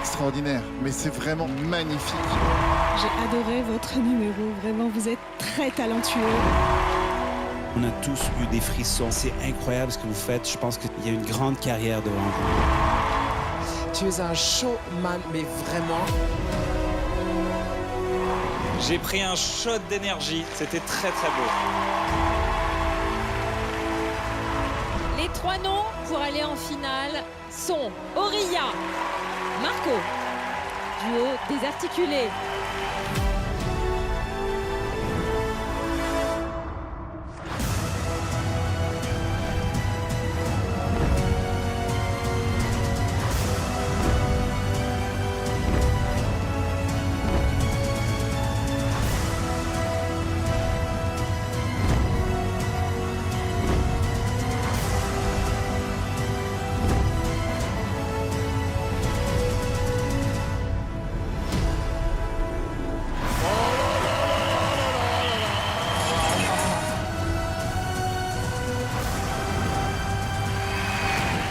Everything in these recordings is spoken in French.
extraordinaire, mais c'est vraiment magnifique. J'ai adoré votre numéro, vraiment, vous êtes très talentueux. On a tous eu des frissons. C'est incroyable ce que vous faites. Je pense qu'il y a une grande carrière devant vous. Tu es un showman, mais vraiment. J'ai pris un shot d'énergie. C'était très très beau. Les 3 noms pour aller en finale sont Auria, Marco, duo désarticulé.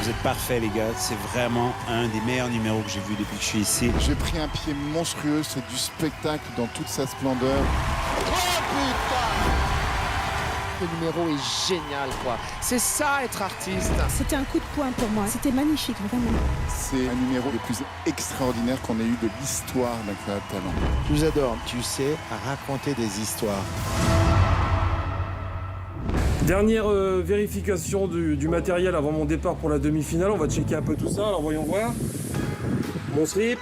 Vous êtes parfaits, les gars. C'est vraiment un des meilleurs numéros que j'ai vu depuis que je suis ici. J'ai pris un pied monstrueux, c'est du spectacle dans toute sa splendeur. Le numéro est génial, quoi. C'est ça, être artiste. C'était un coup de poing pour moi, c'était magnifique, vraiment. C'est un numéro le plus extraordinaire qu'on ait eu de l'histoire d'Incroyable Talent. Je vous adore. Tu sais raconter des histoires. Dernière vérification du matériel avant mon départ pour la demi-finale. On va checker un peu tout ça. Alors voyons voir. Mon slip,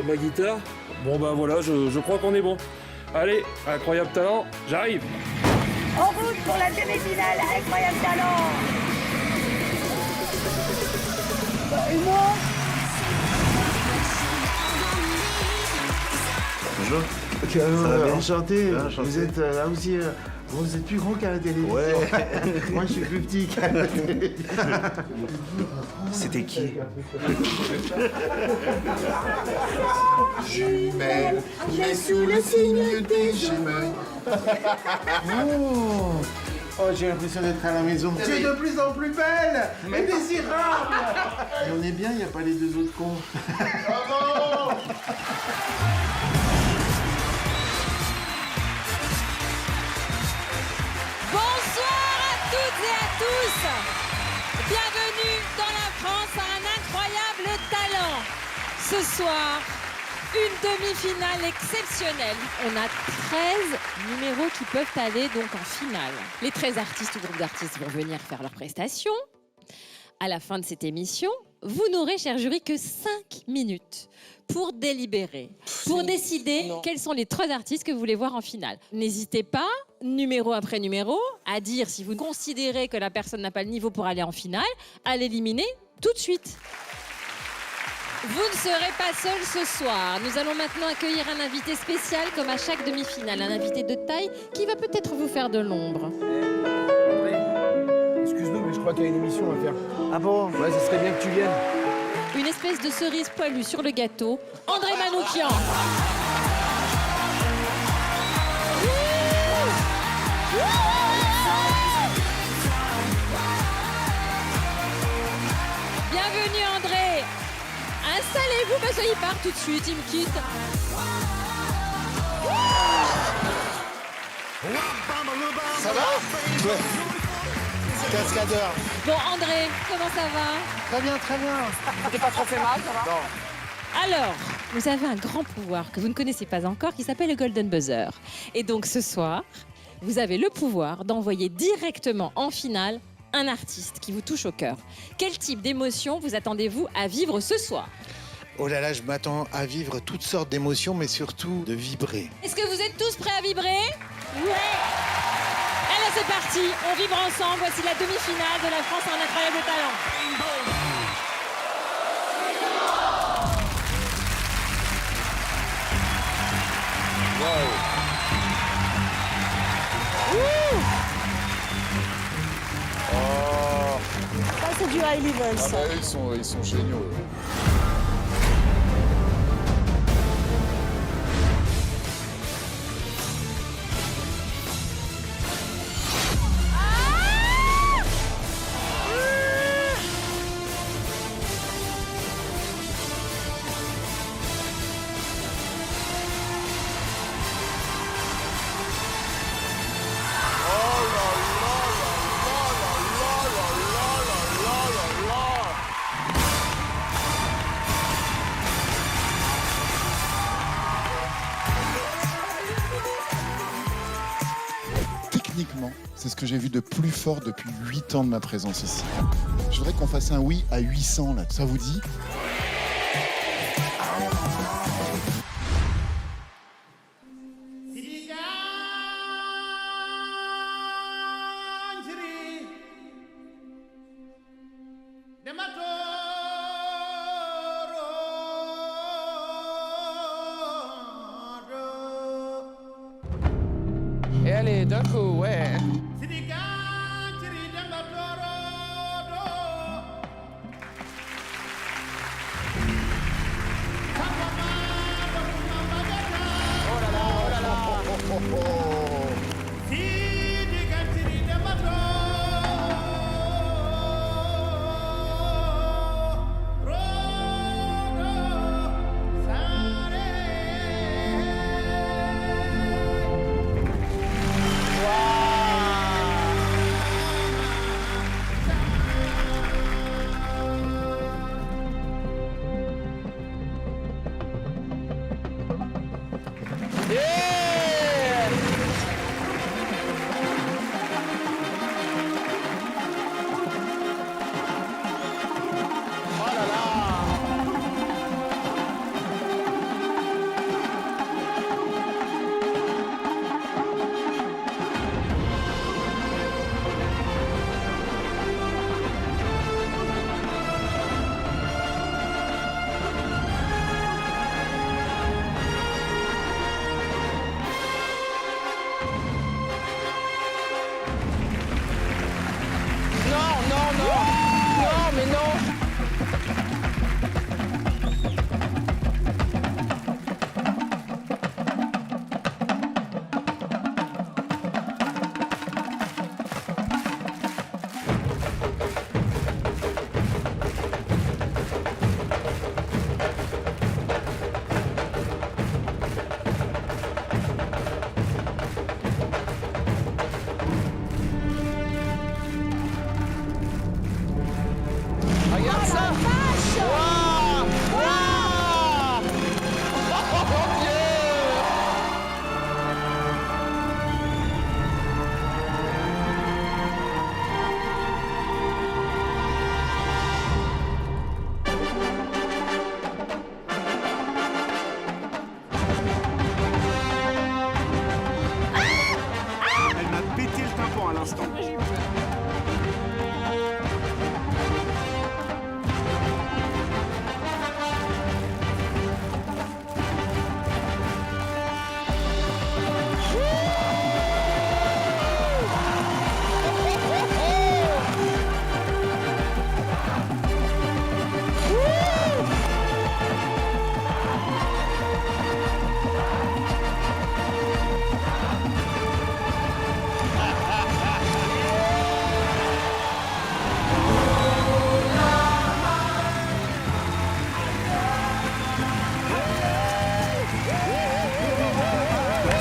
ma guitare. Bon bah voilà, je crois qu'on est bon. Allez, Incroyable Talent, j'arrive. En route pour la demi-finale, Incroyable Talent. Et moi? Bonjour. Enchanté. Enchanté. Vous êtes là aussi. Vous êtes plus grand qu'à la télévision. Ouais. Moi, je suis plus petit qu'à la télévision. C'était qui? Jumelles, mais sous le signe des jumelles. Oh, j'ai l'impression d'être à la maison. Tu es de plus en plus belle et désirable. Et on est bien, il n'y a pas les deux autres cons. Bonsoir à toutes et à tous. Bienvenue dans la France à un incroyable talent. Ce soir, une demi-finale exceptionnelle. On a 13 numéros qui peuvent aller donc en finale. Les 13 artistes ou groupes d'artistes vont venir faire leurs prestations. À la fin de cette émission, vous n'aurez, cher jury, que 5 minutes pour délibérer, pour décider quels sont les 3 artistes que vous voulez voir en finale. N'hésitez pas, numéro après numéro, à dire si vous considérez que la personne n'a pas le niveau pour aller en finale, à l'éliminer tout de suite. Vous ne serez pas seul ce soir. Nous allons maintenant accueillir un invité spécial, comme à chaque demi-finale. Un invité de taille qui va peut-être vous faire de l'ombre. Excuse-nous, mais je crois qu'il y a une émission à faire. Ah bon? Ouais, ce serait bien que tu viennes. Une espèce de cerise poilue sur le gâteau, André Manoukian. Bienvenue André. Installez-vous parce qu'il part tout de suite, il me quitte. Ça va? Ouais. Cascadeur. Bon André, comment ça va? Très bien, très bien. T'es pas trop fait mal, ça va? Non. Alors, vous avez un grand pouvoir que vous ne connaissez pas encore qui s'appelle le Golden Buzzer. Et donc ce soir, vous avez le pouvoir d'envoyer directement en finale un artiste qui vous touche au cœur. Quel type d'émotion vous attendez-vous à vivre ce soir? Oh là là, je m'attends à vivre toutes sortes d'émotions, mais surtout de vibrer. Est-ce que vous êtes tous prêts à vibrer? Ouais. Allez, c'est parti, on vibre ensemble. Voici la demi-finale de la France à un incroyable talent. Ça, c'est du high level, Ah ça. bah, ils sont géniaux. C'est ce que j'ai vu de plus fort depuis 8 ans de ma présence ici. Je voudrais qu'on fasse un oui à 800 là, ça vous dit? Et allez, d'un coup, ouais. Regarde ça! Waouh! Waouh! Oh mon Dieu! Elle m'a pété le tympan à l'instant.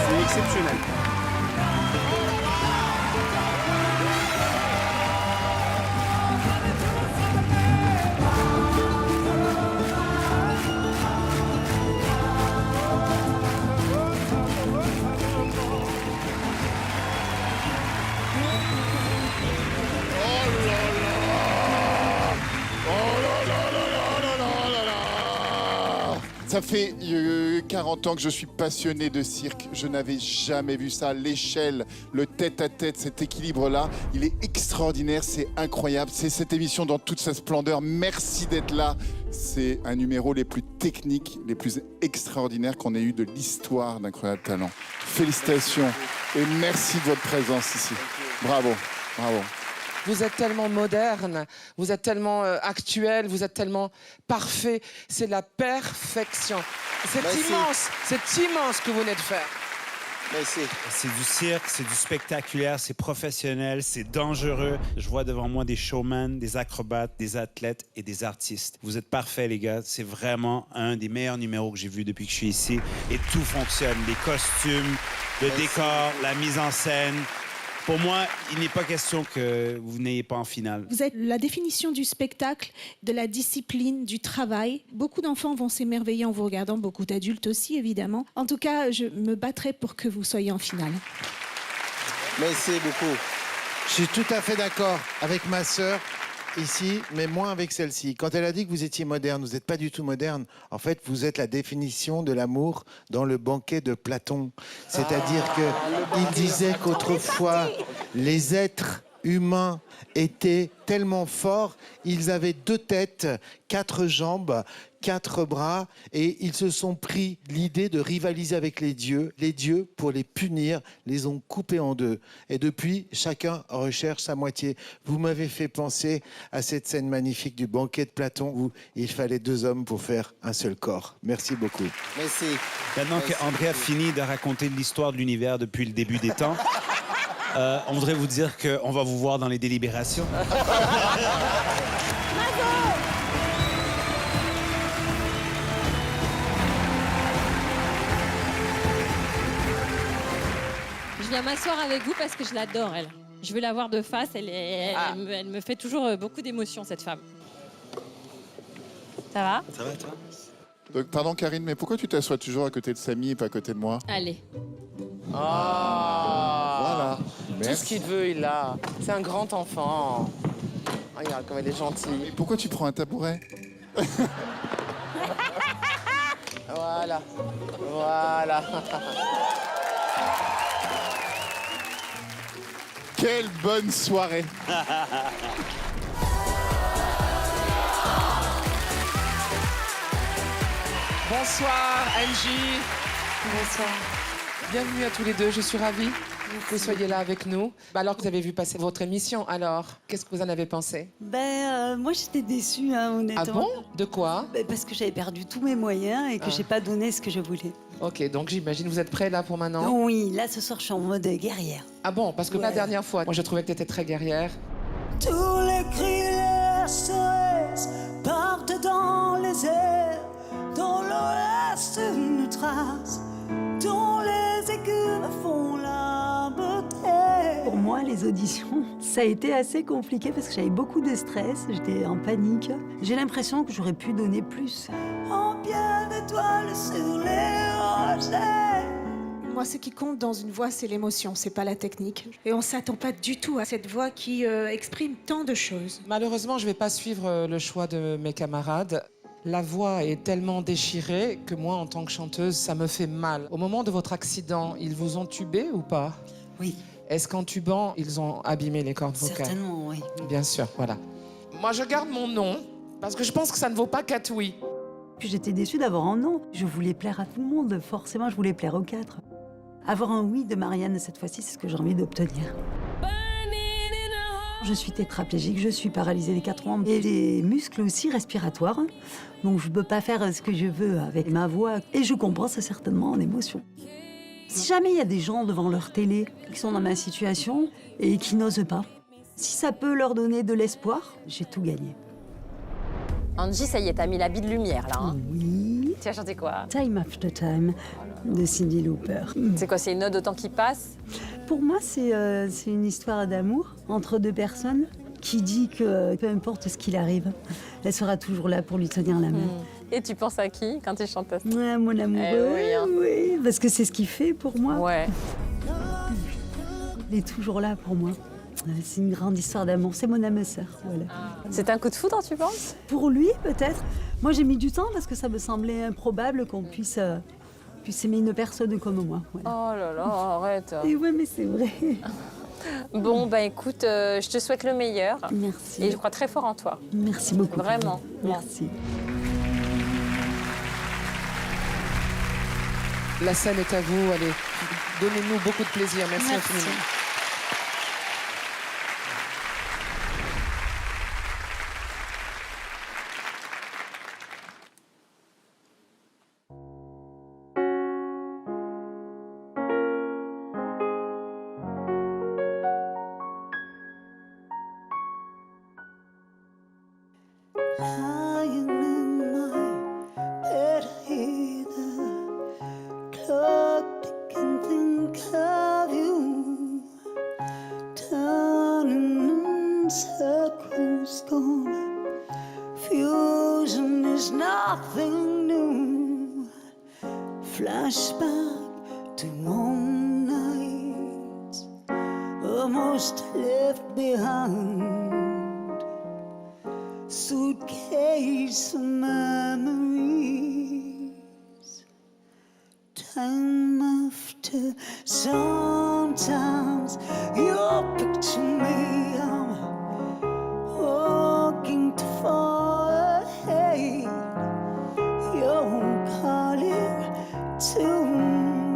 C'est exceptionnel. Ça fait 40 ans que je suis passionné de cirque. Je n'avais jamais vu ça. L'échelle, le tête-à-tête, cet équilibre-là, il est extraordinaire, c'est incroyable. C'est cette émission dans toute sa splendeur. Merci d'être là. C'est un numéro les plus techniques, les plus extraordinaires qu'on ait eu de l'histoire d'Incroyable Talent. Félicitations et merci de votre présence ici. Bravo, bravo. Vous êtes tellement moderne, vous êtes tellement actuel, vous êtes tellement parfait. C'est la perfection. C'est immense ce que vous venez de faire. Merci. C'est du cirque, c'est du spectaculaire, c'est professionnel, c'est dangereux. Je vois devant moi des showmen, des acrobates, des athlètes et des artistes. Vous êtes parfaits, les gars. C'est vraiment un des meilleurs numéros que j'ai vu depuis que je suis ici. Et tout fonctionne. Les costumes, le décor, la mise en scène. Pour moi, il n'est pas question que vous n'ayez pas en finale. Vous êtes la définition du spectacle, de la discipline, du travail. Beaucoup d'enfants vont s'émerveiller en vous regardant, beaucoup d'adultes aussi, évidemment. En tout cas, je me battrai pour que vous soyez en finale. Merci beaucoup. Je suis tout à fait d'accord avec ma sœur ici, mais moins avec celle-ci. Quand elle a dit que vous étiez moderne, vous n'êtes pas du tout moderne. En fait, vous êtes la définition de l'amour dans le banquet de Platon. C'est-à-dire qu'il disait qu'autrefois, les êtres humains étaient tellement forts, ils avaient 2 têtes, 4 jambes, 4 bras, et ils se sont pris l'idée de rivaliser avec les dieux. Les dieux, pour les punir, les ont coupés en 2. Et depuis, chacun recherche sa moitié. Vous m'avez fait penser à cette scène magnifique du banquet de Platon où il fallait 2 hommes pour faire un seul corps. Merci beaucoup. Merci. Maintenant qu'André a fini de raconter l'histoire de l'univers depuis le début des temps, on voudrait vous dire qu'on va vous voir dans les délibérations. Je viens m'asseoir avec vous parce que je l'adore, elle. Je veux la voir de face, elle me fait toujours beaucoup d'émotions, cette femme. Ça va? Ça va, toi? Donc, pardon Karine, mais pourquoi tu t'assois toujours à côté de Samy et pas à côté de moi? Allez. Voilà. Tout ce qu'il veut, il l'a. C'est un grand enfant. Regarde comme elle est gentille. Mais pourquoi tu prends un tabouret? Voilà. Voilà. Quelle bonne soirée. Bonsoir, Angie. Bonsoir. Bienvenue à tous les deux, je suis ravie que vous soyez là avec nous. Alors que vous avez vu passer votre émission, alors, qu'est-ce que vous en avez pensé? Moi j'étais déçue, honnêtement. Ah bon? De quoi? Parce que j'avais perdu tous mes moyens et que j'ai pas donné ce que je voulais. Ok, donc j'imagine vous êtes prêts là pour maintenant? Oui, là ce soir je suis en mode guerrière. Ah bon? Parce que la dernière fois, moi je trouvais que tu étais très guerrière. Tous les cris, les SOS partent dans les airs, dans l'ouest une trace, dont les écumes font la beauté. Pour moi, les auditions, ça a été assez compliqué parce que j'avais beaucoup de stress, j'étais en panique. J'ai l'impression que j'aurais pu donner plus. En bien d'étoiles sur les rochers. Moi, ce qui compte dans une voix, c'est l'émotion, c'est pas la technique. Et on s'attend pas du tout à cette voix qui exprime tant de choses. Malheureusement, je vais pas suivre le choix de mes camarades. La voix est tellement déchirée que moi, en tant que chanteuse, ça me fait mal. Au moment de votre accident, ils vous ont tubé ou pas? Oui. Est-ce qu'en tubant, ils ont abîmé les cordes vocales? Certainement, oui. Bien sûr, voilà. Moi, je garde mon nom parce que je pense que ça ne vaut pas 4 oui. Puis j'étais déçue d'avoir un non. Je voulais plaire à tout le monde, forcément, je voulais plaire aux 4. Avoir un oui de Marianne cette fois-ci, c'est ce que j'ai envie d'obtenir. Je suis tétraplégique, je suis paralysée des 4 membres et les muscles aussi respiratoires. Donc je ne peux pas faire ce que je veux avec ma voix et je compense certainement en émotion. Si jamais il y a des gens devant leur télé qui sont dans ma situation et qui n'osent pas, si ça peut leur donner de l'espoir, j'ai tout gagné. Angie, ça y est, t'as mis l'habit de lumière, là. Hein. Oui. Tu as chanté quoi? Time After Time de Cyndi Lauper. C'est quoi, c'est une ode au temps qui passe? Pour moi, c'est une histoire d'amour entre 2 personnes qui dit que peu importe ce qu'il arrive, elle sera toujours là pour lui tenir la main. Et tu penses à qui quand tu chantes ça? Ouais, mon amoureux, oui, hein. oui, parce que c'est ce qu'il fait pour moi. Ouais. Il est toujours là pour moi. C'est une grande histoire d'amour, c'est mon âme sœur. Voilà. C'est un coup de foudre, tu penses? Pour lui, peut-être. Moi, j'ai mis du temps parce que ça me semblait improbable qu'on puisse aimer une personne comme moi. Voilà. Oh là là, arrête. Et ouais, mais c'est vrai. Bon, bah écoute, je te souhaite le meilleur. Merci. Et je crois très fort en toi. Merci beaucoup. Vraiment. Merci. La scène est à vous, allez, donnez-nous beaucoup de plaisir. Merci infiniment. Lying in my bed, I hear the clock tick and think of you. Turning in circles, gone. Fusion is nothing new. Flashback to warm nights. almost left behind. Suitcase of memories. Time after, sometimes you picture me. I'm walking too far ahead. You're calling to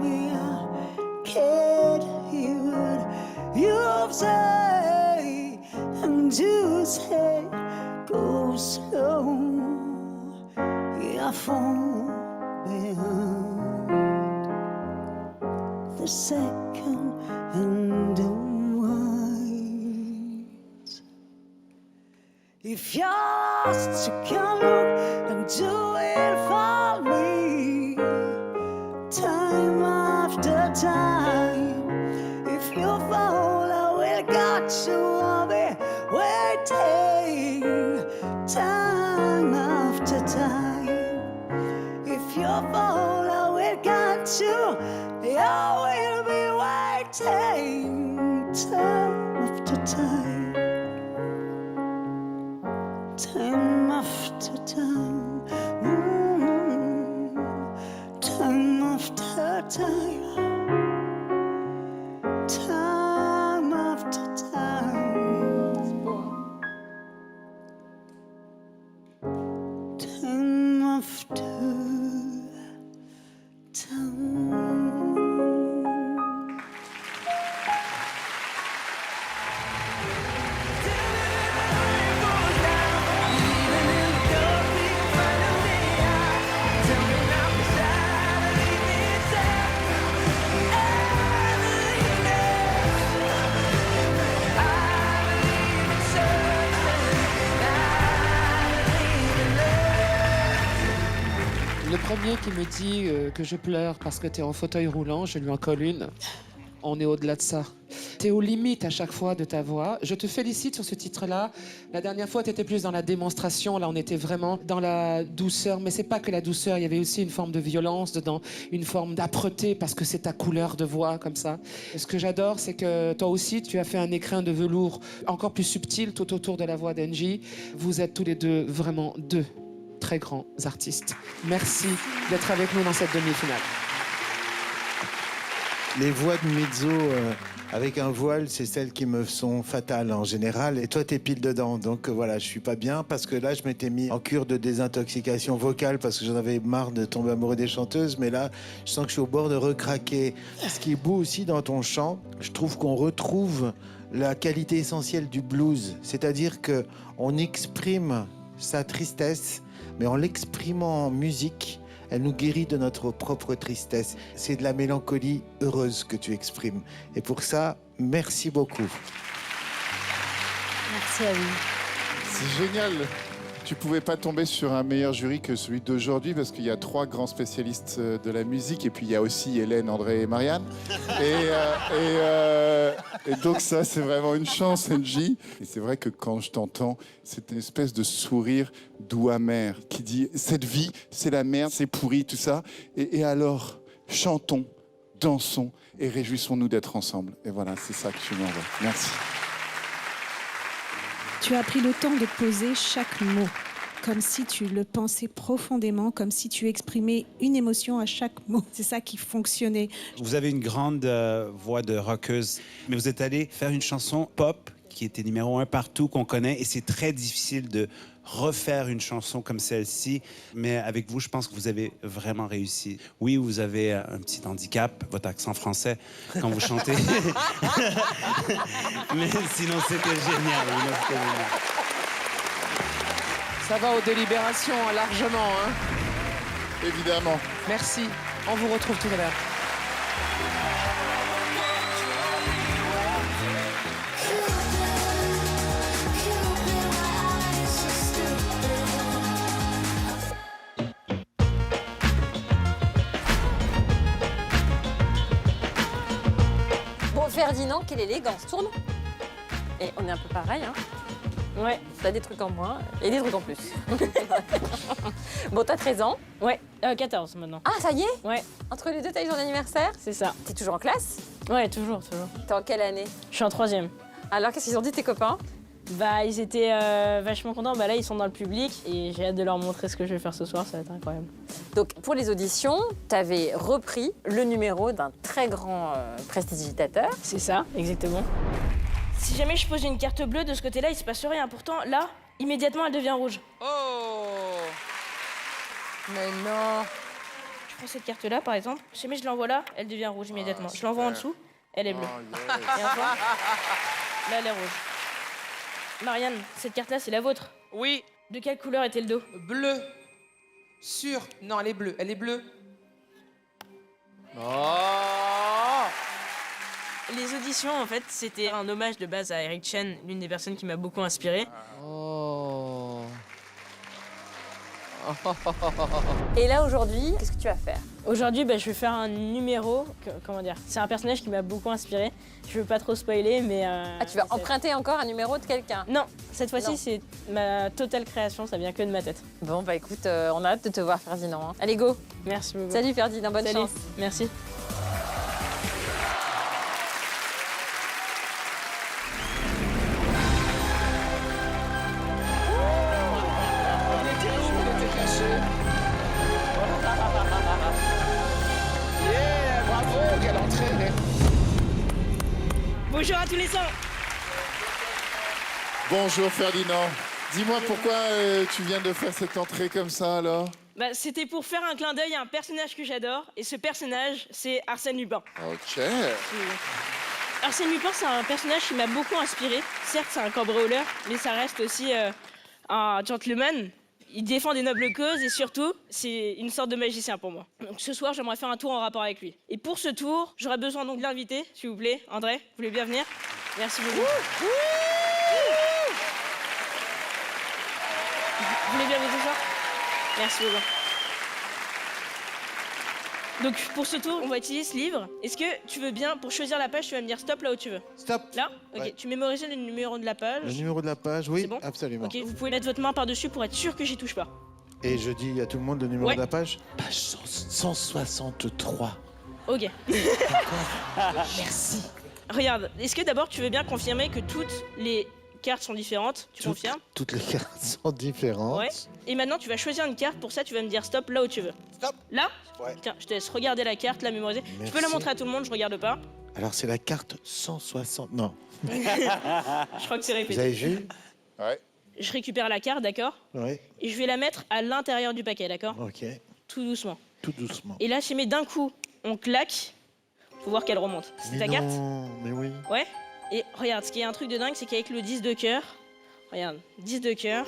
me. I can't hear what you say, and you say go slow. Yeah, I fall behind the second and the wise. If you're lost, you can look and do it for me. Time after time. If you fall, I will get you. I'll be waiting. Time after time. If you fall, I will get you. I will be waiting. Time after time. Time after time. Time after time. Time after time. Time after time. Le premier qui me dit que je pleure parce que tu es en fauteuil roulant, je lui en colle une. On est au-delà de ça. Tu es aux limites à chaque fois de ta voix. Je te félicite sur ce titre-là. La dernière fois, tu étais plus dans la démonstration. Là, on était vraiment dans la douceur. Mais c'est pas que la douceur. Il y avait aussi une forme de violence dedans, une forme d'âpreté parce que c'est ta couleur de voix comme ça. Et ce que j'adore, c'est que toi aussi, tu as fait un écrin de velours encore plus subtil tout autour de la voix d'Angie. Vous êtes tous les deux vraiment deux très grands artistes. Merci d'être avec nous dans cette demi-finale. Les voix de Mizzo avec un voile, c'est celles qui me sont fatales en général. Et toi, t'es pile dedans. Donc voilà, je suis pas bien parce que là, je m'étais mis en cure de désintoxication vocale parce que j'en avais marre de tomber amoureux des chanteuses. Mais là, je sens que je suis au bord de recraquer. Ce qui est beau aussi dans ton chant, je trouve qu'on retrouve la qualité essentielle du blues. C'est-à-dire qu'on exprime sa tristesse, mais en l'exprimant en musique, elle nous guérit de notre propre tristesse. C'est de la mélancolie heureuse que tu exprimes. Et pour ça, merci beaucoup. Merci à vous. C'est génial. Tu pouvais pas tomber sur un meilleur jury que celui d'aujourd'hui parce qu'il y a 3 grands spécialistes de la musique et puis il y a aussi Hélène, André et Marianne. Et donc ça, c'est vraiment une chance, Angie. Et c'est vrai que quand je t'entends, c'est une espèce de sourire doux amer qui dit « Cette vie, c'est la merde, c'est pourri, tout ça. Et alors, chantons, dansons et réjouissons-nous d'être ensemble. » Et voilà, c'est ça que tu m'envoies. Merci. Tu as pris le temps de poser chaque mot, comme si tu le pensais profondément, comme si tu exprimais une émotion à chaque mot. C'est ça qui fonctionnait. Vous avez une grande voix de rockeuse, mais vous êtes allé faire une chanson pop qui était numéro 1 partout, qu'on connaît, et c'est très difficile de refaire une chanson comme celle-ci. Mais avec vous, je pense que vous avez vraiment réussi. Oui, vous avez un petit handicap, votre accent français, quand vous chantez. Mais sinon, c'était génial. Ça va aux délibérations, largement. Hein. Évidemment. Merci. On vous retrouve tout à l'heure. Bon, Ferdinand, quelle élégance. Tourne. Et on est un peu pareil, hein. Ouais, t'as des trucs en moins et des trucs en plus. Bon, t'as 13 ans. Ouais, 14 maintenant. Ah, ça y est? Ouais. Entre les deux, t'as eu ton anniversaire? C'est ça. T'es toujours en classe? Ouais, toujours. T'es en quelle année? Je suis en 3e. Alors, qu'est-ce qu'ils ont dit tes copains? Bah, ils étaient vachement contents. Bah là, ils sont dans le public et j'ai hâte de leur montrer ce que je vais faire ce soir. Ça va être incroyable. Donc, pour les auditions, t'avais repris le numéro d'un très grand prestidigitateur. C'est ça, exactement. Si jamais je pose une carte bleue de ce côté-là, il se passe rien. Pourtant, là, immédiatement, elle devient rouge. Oh! Mais non! Je prends cette carte-là, par exemple. Si jamais je l'envoie là, elle devient rouge immédiatement. Je l'envoie en dessous, elle est bleue. Et enfin, là, elle est rouge. Marianne, cette carte-là, c'est la vôtre. Oui, De quelle couleur était le dos? bleu. Sûr. Non, elle est bleue. Elle est bleue. Oh! Les auditions, en fait, c'était un hommage de base à Eric Chen, l'une des personnes qui m'a beaucoup inspiré. Oh. Et là, aujourd'hui, qu'est-ce que tu vas faire? Aujourd'hui, je vais faire un numéro, comment dire, c'est un personnage qui m'a beaucoup inspiré. Je veux pas trop spoiler, mais... Ah, tu vas emprunter encore un numéro de quelqu'un? Non, cette Non. fois-ci, c'est ma totale création, ça vient que de ma tête. Bon, bah écoute, on a hâte de te voir, Ferdinand. Hein. Allez, go! Merci beaucoup. Salut, Ferdinand, bonne Salut. chance. Merci. Bravo, quelle entrée! Bonjour à tous les 100. Bonjour Ferdinand. Dis-moi pourquoi tu viens de faire cette entrée comme ça alors? C'était pour faire un clin d'œil à un personnage que j'adore, et ce personnage, c'est Arsène Lupin. Ok. Arsène Lupin, c'est un personnage qui m'a beaucoup inspiré. Certes, c'est un cambrioleur, mais ça reste aussi un gentleman. Il défend des nobles causes et surtout, c'est une sorte de magicien pour moi. Donc ce soir, j'aimerais faire un tour en rapport avec lui. Et pour ce tour, j'aurais besoin donc de l'inviter, s'il vous plaît. André, vous voulez bien venir? Merci beaucoup. Vous voulez bien venir ce soir? Merci beaucoup. Donc pour ce tour, on va utiliser ce livre. Est-ce que tu veux bien, pour choisir la page, tu vas me dire stop là où tu veux? Stop. Là? Ok, Ouais. tu mémorises le numéro de la page. Le numéro de la page, oui, C'est bon absolument. Ok, vous pouvez mettre votre main par-dessus pour être sûr que j'y touche pas. Et je dis à tout le monde le numéro Ouais. de la page? Page 163. Ok. Merci. Regarde, est-ce que d'abord tu veux bien confirmer que toutes les cartes sont différentes? Tu confirmes? Toutes les cartes sont différentes. Ouais. Et maintenant tu vas choisir une carte, pour ça tu vas me dire stop là où tu veux. Stop. Là? Ouais. Tiens, je te laisse regarder la carte, la mémoriser. Tu peux la Merci. montrer à tout le monde, je regarde pas. Alors c'est la carte 160. Non. Je crois que c'est Vous répété. avez vu? Ouais. Je récupère la carte, d'accord? Oui. Et je vais la mettre à l'intérieur du paquet, d'accord? Ok. Tout doucement. Tout doucement. Et là, si mais d'un coup, on claque, faut voir qu'elle remonte. C'est Mais ta carte? non, mais oui. Ouais. Et regarde, ce qui est un truc de dingue, c'est qu'avec le 10 de cœur, regarde, 10 de cœur.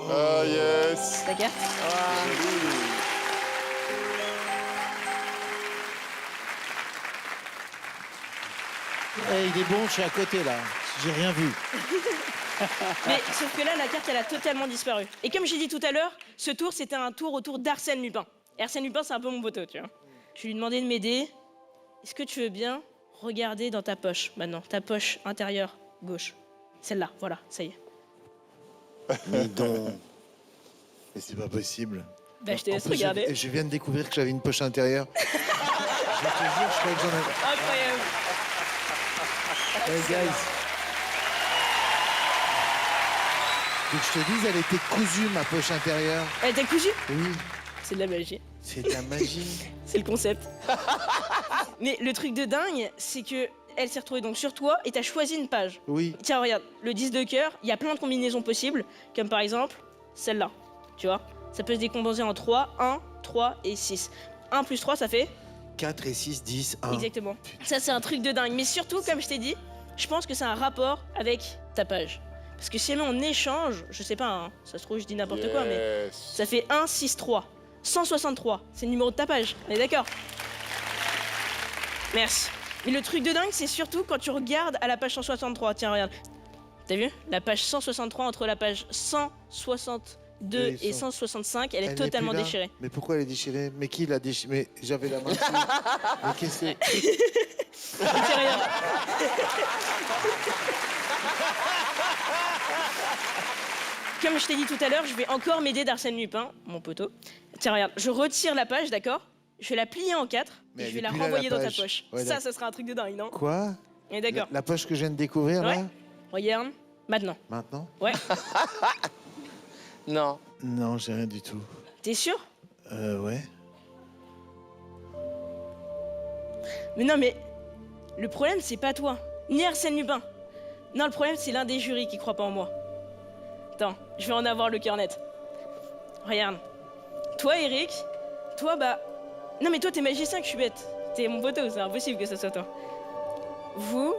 Ah yes. Ta carte. Eh, il est bon, je suis à côté là. J'ai rien vu. Mais sauf que là, la carte, elle a totalement disparu. Et comme j'ai dit tout à l'heure, ce tour, c'était un tour autour d'Arsène Lupin. Et Arsène Lupin, c'est un peu mon poteau, tu vois. Je lui ai demandé de m'aider. Est-ce que tu veux bien regarder dans ta poche, maintenant, ta poche intérieure gauche? Celle-là, voilà, ça y est. Mais donc. Mais c'est pas possible. Bah, je te En laisse plus, regarder. je viens de découvrir que j'avais une poche intérieure. Je te jure, je croyais que j'en avais. Incroyable. Hey guys. Donc je te dis, elle était cousue, ma poche intérieure. Elle t'a cousu? Oui, C'est de la magie. c'est de la magie. C'est le concept. Mais le truc de dingue, c'est que elle s'est retrouvée donc sur toi et t'as choisi une page. Oui. Tiens, regarde, le 10 de cœur, il y a plein de combinaisons possibles, comme par exemple celle-là, tu vois. Ça peut se décomposer en 3, 1, 3 et 6. 1 plus 3, ça fait 4 et 6, 10, 1. exactement. Ça, c'est un truc de dingue. Mais surtout, comme je t'ai dit, je pense que c'est un rapport avec ta page. Parce que si jamais on échange, je sais pas, hein, ça se trouve, je dis n'importe quoi, mais Yes. ça fait 1, 6, 3. 163, c'est le numéro de ta page, on est d'accord? Merci. Mais le truc de dingue, c'est surtout quand tu regardes à la page 163. Tiens, regarde. T'as vu? La page 163 entre la page 164 2 Oui, et ça. 165, elle est Elle n'est totalement plus là. déchirée. Mais pourquoi elle est déchirée? Mais qui l'a déchirée? Mais j'avais la main dessus. Mais qu'est-ce que c'est? C'est rien. Comme je t'ai dit tout à l'heure, je vais encore m'aider d'Arsène Lupin, mon poteau. Tiens, regarde, je retire la page, d'accord? Je vais la plier en 4 Mais et elle je vais est la plus là, la renvoyer dans ta page. poche. Ouais, Ça, d'accord. ça sera un truc de dingue, non? Quoi? On est d'accord. La poche que je viens de découvrir, Ouais. là? Regarde, maintenant. Maintenant? Ouais. Non. Non, j'ai rien du tout. T'es sûr? Ouais. Mais non, mais le problème, c'est pas toi, ni Arsène Lupin. Non, le problème, c'est l'un des jurys qui croit pas en moi. Attends, je vais en avoir le cœur net. Regarde. Toi, Eric, toi, bah... Non, mais toi, t'es magicien que je suis bête. T'es mon poteau, c'est impossible que ça soit toi. Vous,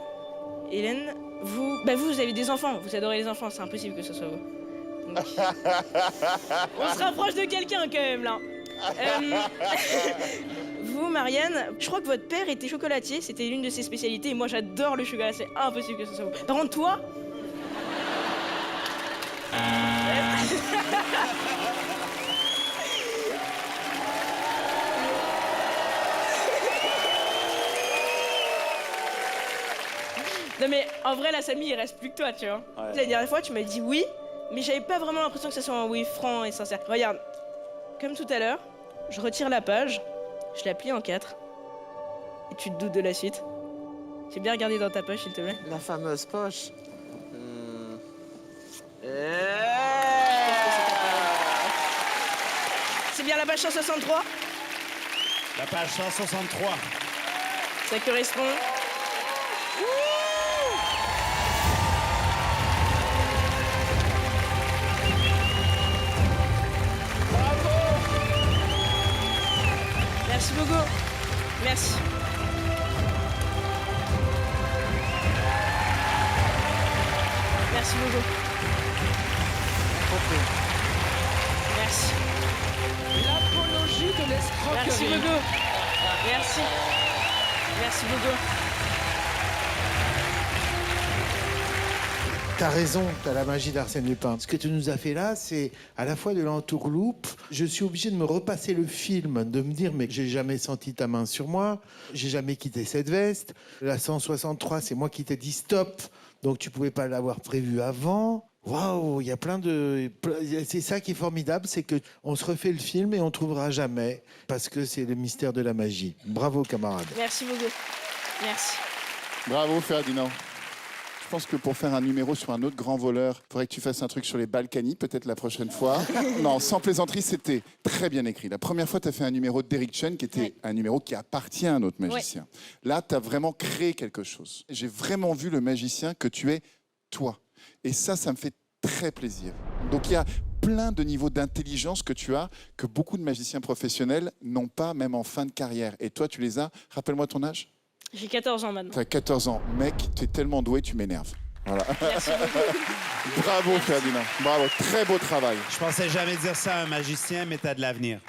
Hélène, vous... Bah, vous avez des enfants, vous adorez les enfants, c'est impossible que ce soit vous. Donc... On se rapproche de quelqu'un, quand même, là. Vous, Marianne, je crois que votre père était chocolatier, c'était l'une de ses spécialités, et moi j'adore le chocolat, c'est impossible que ce soit vous. Par contre, toi... Non mais en vrai la Samy il reste plus que toi tu vois. Ouais. La dernière fois tu m'as dit oui, mais j'avais pas vraiment l'impression que ça soit un oui franc et sincère. Regarde, comme tout à l'heure, je retire la page, je la plie en 4 et tu te doutes de la suite. J'ai bien regardé dans ta poche s'il te plaît. La fameuse poche. C'est bien la page 163? La page 163. Ça correspond. Merci beaucoup. Merci. Merci beaucoup. Merci. L'apologie de l'escroquerie. Merci beaucoup. Merci. Merci beaucoup. T'as raison, t'as la magie d'Arsène Lupin. Ce que tu nous as fait là, c'est à la fois de l'entourloupe. Je suis obligé de me repasser le film, de me dire, mais j'ai jamais senti ta main sur moi, j'ai jamais quitté cette veste. La 163, c'est moi qui t'ai dit stop, donc tu pouvais pas l'avoir prévu avant. Waouh, il y a plein de... C'est ça qui est formidable, c'est que on se refait le film et on trouvera jamais, parce que c'est le mystère de la magie. Bravo, camarade. Merci beaucoup. Merci. Bravo Ferdinand. Je pense que pour faire un numéro sur un autre grand voleur, il faudrait que tu fasses un truc sur les Balkany, peut-être la prochaine fois. Non, sans plaisanterie, c'était très bien écrit. La première fois, tu as fait un numéro de Derrick Chen, qui était un numéro qui appartient à un autre magicien. Là, tu as vraiment créé quelque chose. J'ai vraiment vu le magicien que tu es, toi. Et ça me fait très plaisir. Donc, il y a plein de niveaux d'intelligence que tu as, que beaucoup de magiciens professionnels n'ont pas, même en fin de carrière. Et toi, tu les as. Rappelle-moi ton âge. J'ai 14 ans maintenant. Tu as 14 ans. Mec, tu es tellement doué, tu m'énerves. Voilà. Merci beaucoup. Bravo, Ferdinand. Bravo. Très beau travail. Je pensais jamais dire ça à un magicien, mais t'as de l'avenir.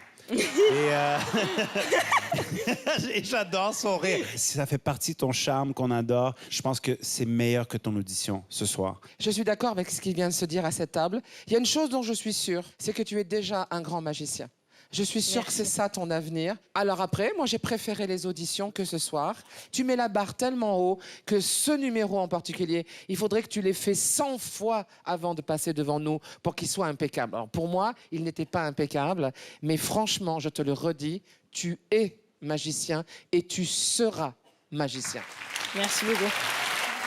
Et j'adore son rire. Si ça fait partie de ton charme qu'on adore, je pense que c'est meilleur que ton audition ce soir. Je suis d'accord avec ce qu'il vient de se dire à cette table. Il y a une chose dont je suis sûre, c'est que tu es déjà un grand magicien. Je suis sûre que c'est ça ton avenir. Alors après, moi j'ai préféré les auditions que ce soir. Tu mets la barre tellement haut que ce numéro en particulier, il faudrait que tu l'aies fait 100 fois avant de passer devant nous pour qu'il soit impeccable. Alors pour moi, il n'était pas impeccable, mais franchement, je te le redis, tu es magicien et tu seras magicien. Merci beaucoup.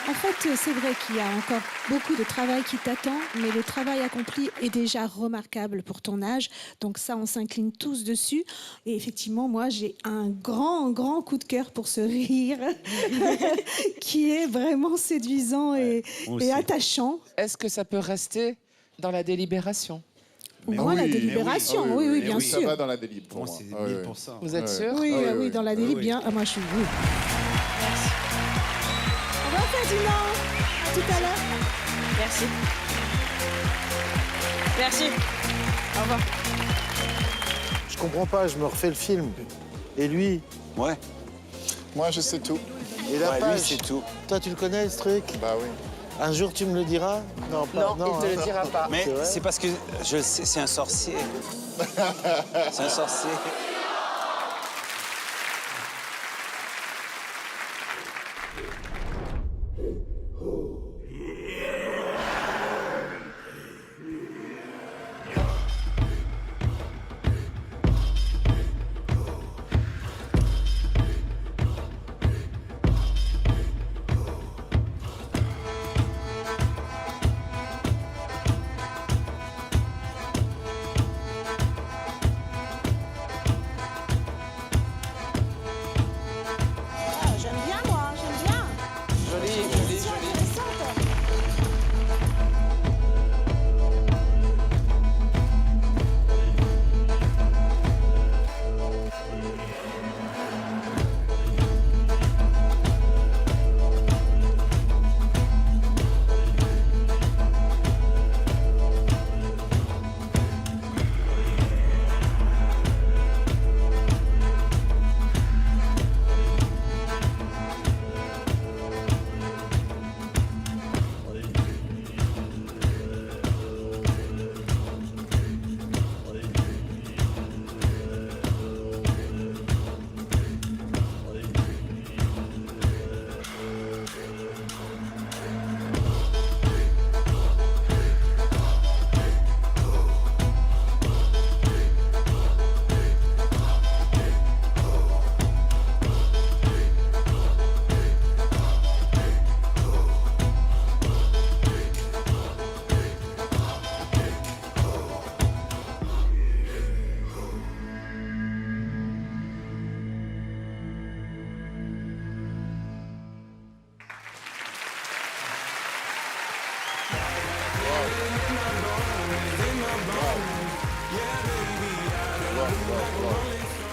En fait, c'est vrai qu'il y a encore beaucoup de travail qui t'attend, mais le travail accompli est déjà remarquable pour ton âge. Donc ça, on s'incline tous dessus. Et effectivement, moi, j'ai un grand coup de cœur pour ce rire qui est vraiment séduisant et attachant. Est-ce que ça peut rester dans la délibération? Moi, la délibération, oui, bien sûr. Ça va dans la délib pour moi. C'est 1000%. Vous êtes sûr? Oui, dans la délib, bien. Ah, moi, je suis... Oui. Merci. Au revoir, Ferdinand. À tout à l'heure. Merci. Merci. Au revoir. Je comprends pas, je me refais le film. Et lui? Ouais. Moi, je sais tout. Et la page? c'est tout. Toi, tu le connais, ce truc? Bah oui. Un jour, tu me le diras? Non, pas. Non, il ne te le dira pas. Mais vrai c'est parce que je le sais, c'est un sorcier. C'est un sorcier. J'aime bien, moi, j'aime bien. Joli, joli, C'est joli. intéressante.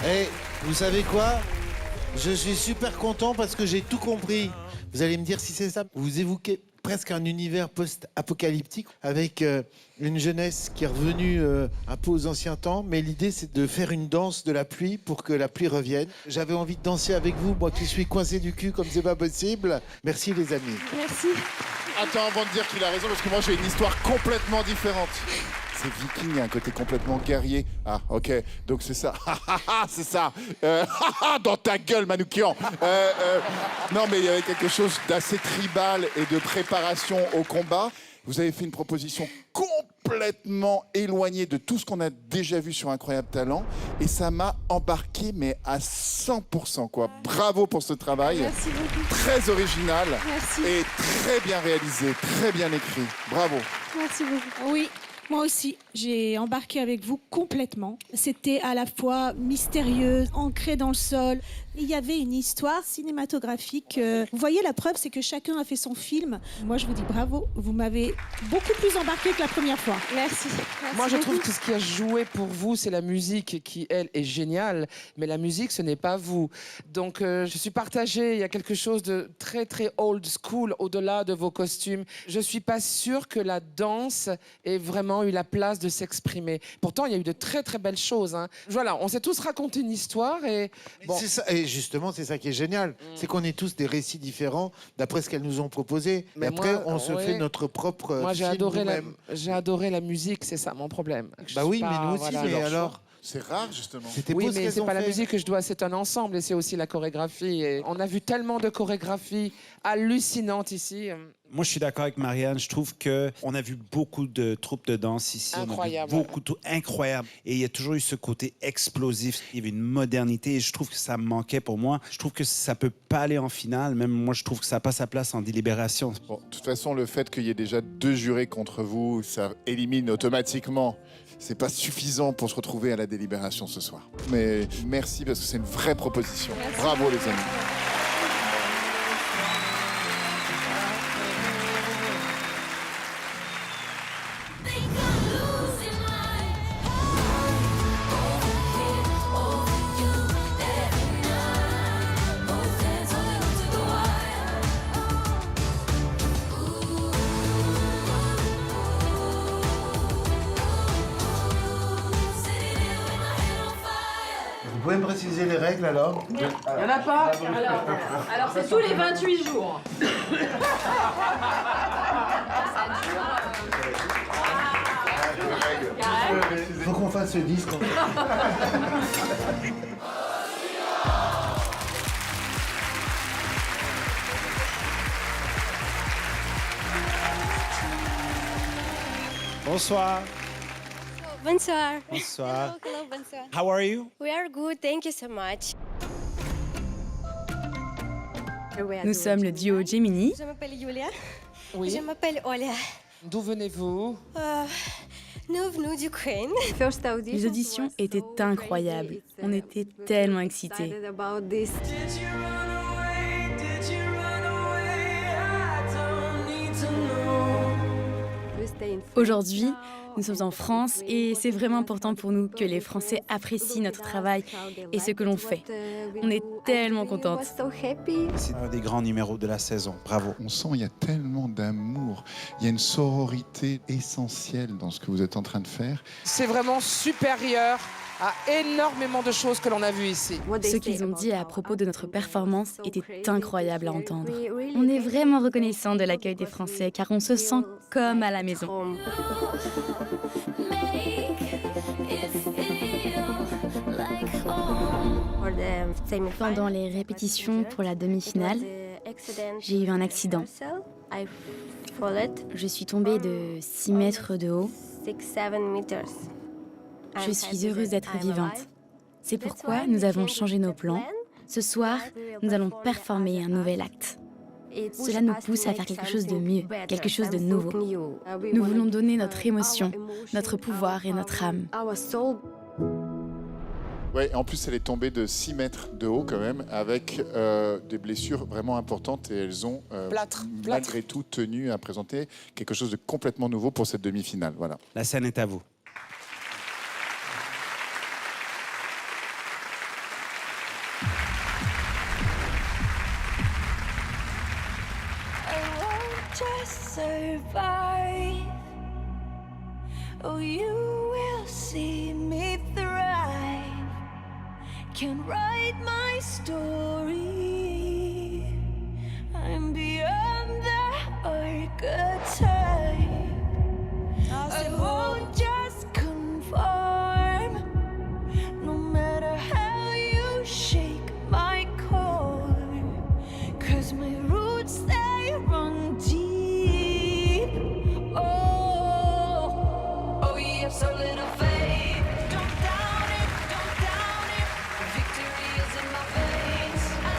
Eh, vous savez quoi? Je suis super content parce que j'ai tout compris. Vous allez me dire si c'est ça. Vous évoquez presque un univers post-apocalyptique avec une jeunesse qui est revenue un peu aux anciens temps. Mais l'idée, c'est de faire une danse de la pluie pour que la pluie revienne. J'avais envie de danser avec vous, moi qui suis coincé du cul comme c'est pas possible. Merci les amis. Merci. Attends, avant de dire qu'il a raison, parce que moi j'ai une histoire complètement différente. C'est viking, il y a un côté complètement guerrier. Ah, ok, donc c'est ça. C'est ça. Dans ta gueule, Manoukian. Non, mais il y avait quelque chose d'assez tribal et de préparation au combat. Vous avez fait une proposition complètement éloignée de tout ce qu'on a déjà vu sur Incroyable Talent. Et ça m'a embarqué, mais à 100%, quoi. Bravo pour ce travail. Merci beaucoup. Très original. Merci. Et très bien réalisé, très bien écrit. Bravo. Merci beaucoup. Oui, moi aussi, j'ai embarqué avec vous complètement. C'était à la fois mystérieux, ancré dans le sol. Il y avait une histoire cinématographique. Vous voyez, la preuve, c'est que chacun a fait son film. Moi, je vous dis bravo. Vous m'avez beaucoup plus embarqué que la première fois. Merci. Moi, je trouve que ce qui a joué pour vous, c'est la musique qui, elle, est géniale. Mais la musique, ce n'est pas vous. Donc, je suis partagée. Il y a quelque chose de très, très old school au-delà de vos costumes. Je suis pas sûre que la danse ait vraiment eu la place de s'exprimer. Pourtant, il y a eu de très, très belles choses. Hein. Voilà, on s'est tous raconté une histoire et... Bon. C'est ça, et justement, c'est ça qui est génial. C'est qu'on est tous des récits différents d'après ce qu'elles nous ont proposé. Mais et après, moi, on se ouais. fait notre propre Moi, film nous-mêmes. j'ai adoré la musique, c'est ça mon problème. Je Bah suis oui, pas- mais nous aussi, voilà. mais alors... C'est rare, justement. C'était Oui, beau ce mais qu'elles c'est ont pas la fait. musique que je dois, c'est un ensemble et c'est aussi la chorégraphie. Et on a vu tellement de chorégraphies hallucinantes ici. Moi, je suis d'accord avec Marianne. Je trouve qu'on a vu beaucoup de troupes de danse ici. Incroyable. On a vu beaucoup, incroyable. Et il y a toujours eu ce côté explosif. Il y avait une modernité et je trouve que ça me manquait pour moi. Je trouve que ça peut pas aller en finale. Même moi, je trouve que ça n'a pas sa place en délibération. Bon, de toute façon, le fait qu'il y ait déjà 2 jurés contre vous, ça élimine automatiquement. C'est pas suffisant pour se retrouver à la délibération ce soir. Mais merci parce que c'est une vraie proposition. Bravo les amis. Vous pouvez me préciser les règles alors? Il n'y en a pas. Alors c'est tous les 28 jours. Faut qu'on fasse ce disque. En fait. Bonsoir. Bonsoir. Bonsoir. Hello, bonsoir. How are you? We are good, thank you so much. Nous sommes le duo Gemini. Je m'appelle Julia. Oui. Je m'appelle Olia. D'où venez-vous? Nous venons d'Ukraine. Les auditions étaient incroyables. On était tellement excités. Aujourd'hui, nous sommes en France et c'est vraiment important pour nous que les Français apprécient notre travail et ce que l'on fait. On est tellement contentes. C'est un des grands numéros de la saison. Bravo. On sent il y a tellement d'amour, il y a une sororité essentielle dans ce que vous êtes en train de faire. C'est vraiment supérieur à énormément de choses que l'on a vues ici. Ce qu'ils ont dit à propos de notre performance était incroyable à entendre. On est vraiment reconnaissant de l'accueil des Français car on se sent comme à la maison. Pendant les répétitions pour la demi-finale, j'ai eu un accident. Je suis tombée de 6 mètres de haut. Je suis heureuse d'être vivante. C'est pourquoi nous avons changé nos plans. Ce soir, nous allons performer un nouvel acte. Cela nous pousse à faire quelque chose de mieux, quelque chose de nouveau. Nous voulons donner notre émotion, notre pouvoir et notre âme. Ouais, en plus, elle est tombée de 6 mètres de haut quand même, avec des blessures vraiment importantes. Et elles ont, malgré tout, tenu à présenter quelque chose de complètement nouveau pour cette demi-finale. Voilà. La scène est à vous. Survive. Oh, you will see me thrive. Can write my story. I'm beyond the archetype. I won't just conform. No matter how you shake my core. 'Cause my roots, they run deep. So little faith, don't doubt it, victory is in my veins. I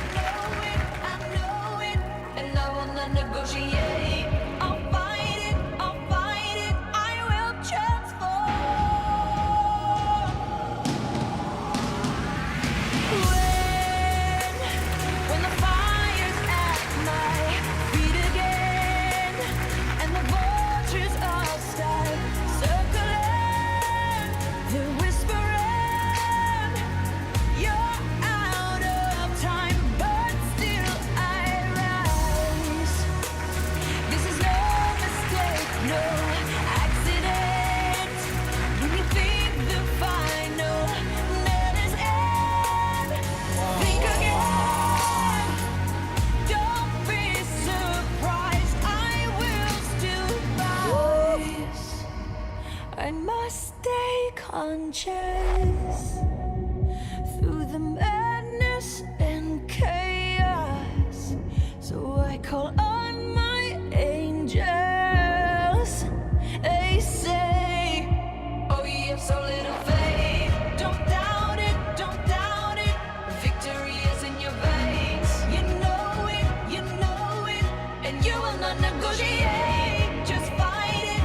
know it, and I will not negotiate. I'll fight it, I will transform. When the fire's at my feet again, and the vultures all start circling. They're whispering, you're out of time, but still I rise. This is no mistake, no accident. When you think the final net is end, think again. Don't be surprised, I will still rise. I must stay conscious through the madness and chaos. So I call on my angels. They say, oh, you have so little faith. Don't doubt it, victory is in your veins. You know it, and you will not negotiate. Just fight it,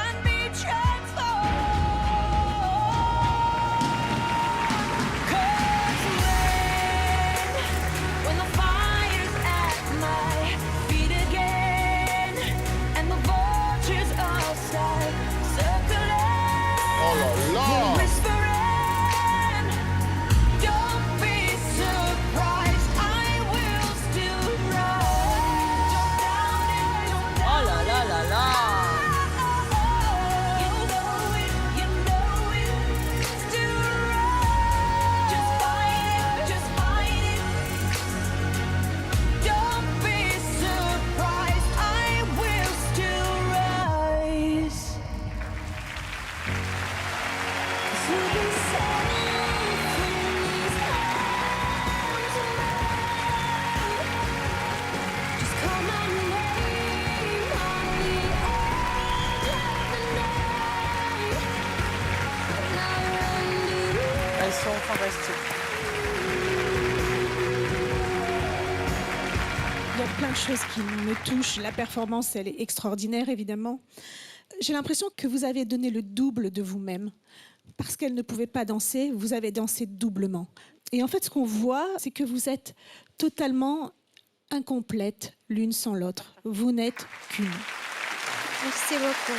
and be transformed. 'Cause when the fire's at my y a plein de choses qui me touchent. La performance, elle est extraordinaire, évidemment. J'ai l'impression que vous avez donné le double de vous-même. Parce qu'elle ne pouvait pas danser, vous avez dansé doublement. Et en fait, ce qu'on voit, c'est que vous êtes totalement incomplètes l'une sans l'autre. Vous n'êtes qu'une. Merci beaucoup.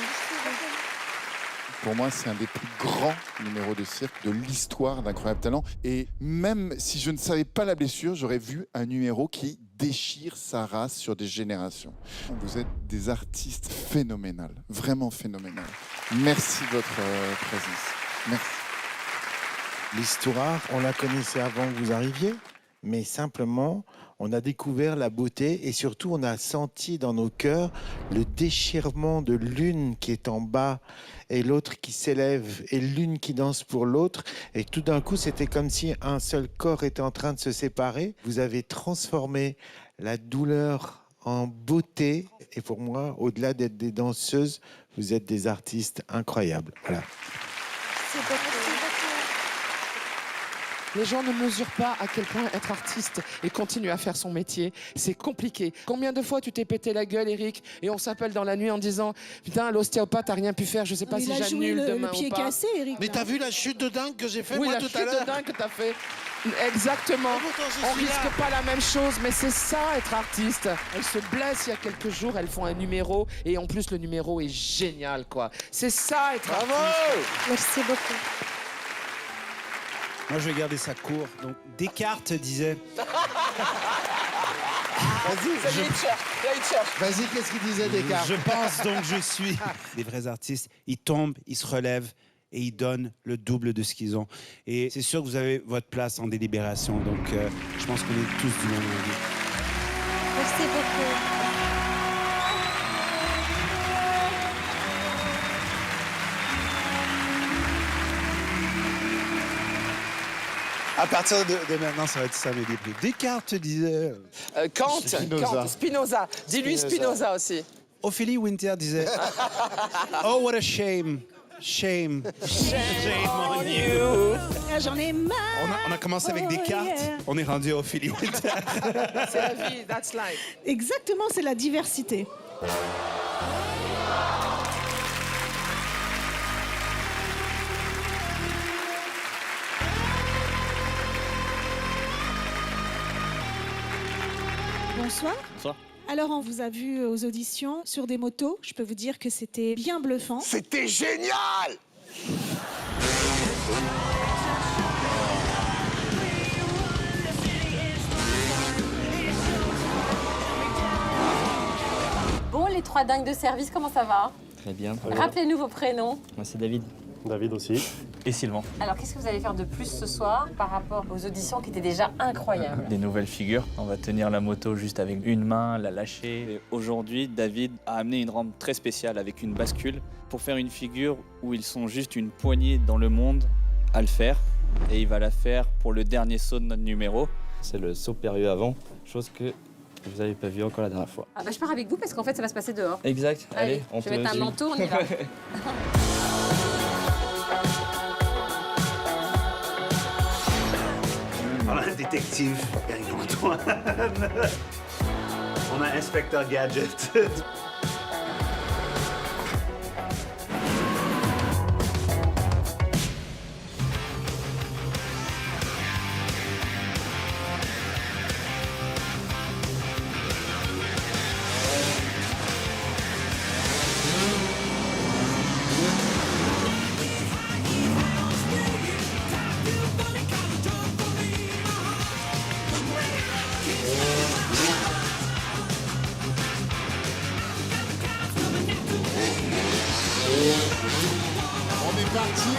Pour moi, c'est un des plus grands numéros de cirque de l'histoire d'Incroyable Talent. Et même si je ne savais pas la blessure, j'aurais vu un numéro qui déchire sa race sur des générations. Vous êtes des artistes phénoménales, vraiment phénoménales. Merci de votre présence. Merci. L'histoire, on la connaissait avant que vous arriviez, mais simplement, on a découvert la beauté et surtout, on a senti dans nos cœurs le déchirement de l'une qui est en bas et l'autre qui s'élève et l'une qui danse pour l'autre. Et tout d'un coup, c'était comme si un seul corps était en train de se séparer. Vous avez transformé la douleur en beauté. Et pour moi, au-delà d'être des danseuses, vous êtes des artistes incroyables. Voilà. C'est beaucoup. Les gens ne mesurent pas à quel point être artiste et continuer à faire son métier, c'est compliqué. Combien de fois tu t'es pété la gueule, Eric, et on s'appelle dans la nuit en disant « Putain, l'ostéopathe a rien pu faire, je sais pas si j'annule demain le pied ou pas. » cassé, Eric. Mais t'as vu la chute de dingue que j'ai fait Oui, moi la tout chute à l'heure? de dingue que t'as fait. Exactement. On risque pas la même chose, mais c'est ça, être artiste. Elles se blessent il y a quelques jours, elles font un numéro, et en plus, le numéro est génial, quoi. C'est ça, être artiste. Merci beaucoup. Moi, je vais garder ça court. Donc, Descartes disait... Vas-y, qu'est-ce qu'il disait Descartes? Je pense donc je suis. Des vrais artistes, ils tombent, ils se relèvent et ils donnent le double de ce qu'ils ont. Et c'est sûr que vous avez votre place en délibération. Donc, je pense qu'on est tous du même avis. Merci beaucoup. À partir de maintenant, ça va être ça mes débriefs. Descartes disait... Kant, Spinoza. Kant, Spinoza. Dis-lui Spinoza aussi. Ophélie Winter disait... Oh, what a shame. Shame. Shame on you. Ah, j'en ai marre. On a commencé avec Descartes. yeah. On est rendu à Ophélie Winter. C'est la vie, that's life. Exactement, c'est la diversité. Bonsoir. Bonsoir. Alors, on vous a vu aux auditions sur des motos. Je peux vous dire que c'était bien bluffant. C'était génial! Bon, les trois dingues de service, comment ça va? Très bien. Rappelez-nous vos prénoms. Moi, c'est David. David aussi. Et Sylvain. Alors, qu'est-ce que vous allez faire de plus ce soir par rapport aux auditions qui étaient déjà incroyables? Des nouvelles figures. On va tenir la moto juste avec une main, la lâcher. Et aujourd'hui, David a amené une rampe très spéciale avec une bascule pour faire une figure où ils sont juste une poignée dans le monde à le faire. Et il va la faire pour le dernier saut de notre numéro. C'est le saut périlleux avant, chose que vous n'avez pas vu encore la dernière fois. Ah bah, je pars avec vous parce qu'en fait, ça va se passer dehors. Exact. Allez, on je peut... vais mettre un manteau, on y va. On a un détective, Eric Antoine. On a inspecteur Gadget. On est parti.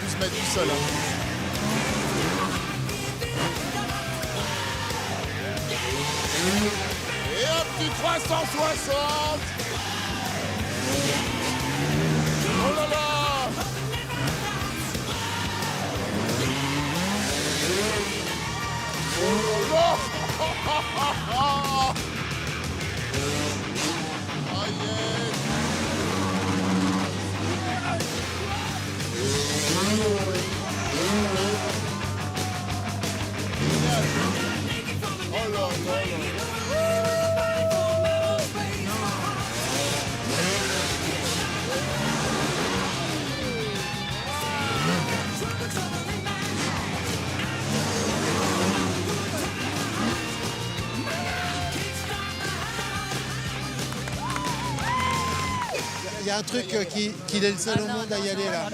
Tous se mettre du sol. Et hop, du 360. Oh là là. Oh, yes. y a un truc qu'il est le seul au monde à y aller là.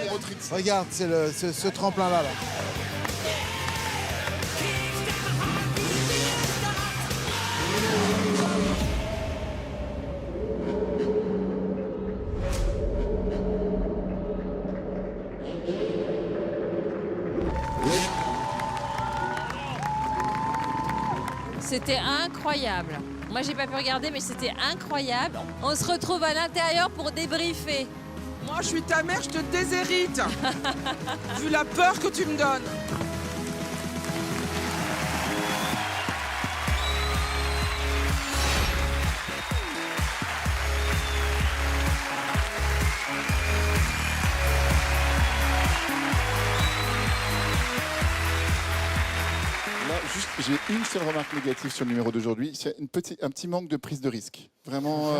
Regarde, c'est ce tremplin-là. Là. C'était incroyable. Moi, j'ai pas pu regarder, mais c'était incroyable. On se retrouve à l'intérieur pour débriefer. Moi, je suis ta mère, je te déshérite. Vu la peur que tu me donnes. Juste, j'ai une seule remarque négative sur le numéro d'aujourd'hui. C'est un petit manque de prise de risque. Vraiment.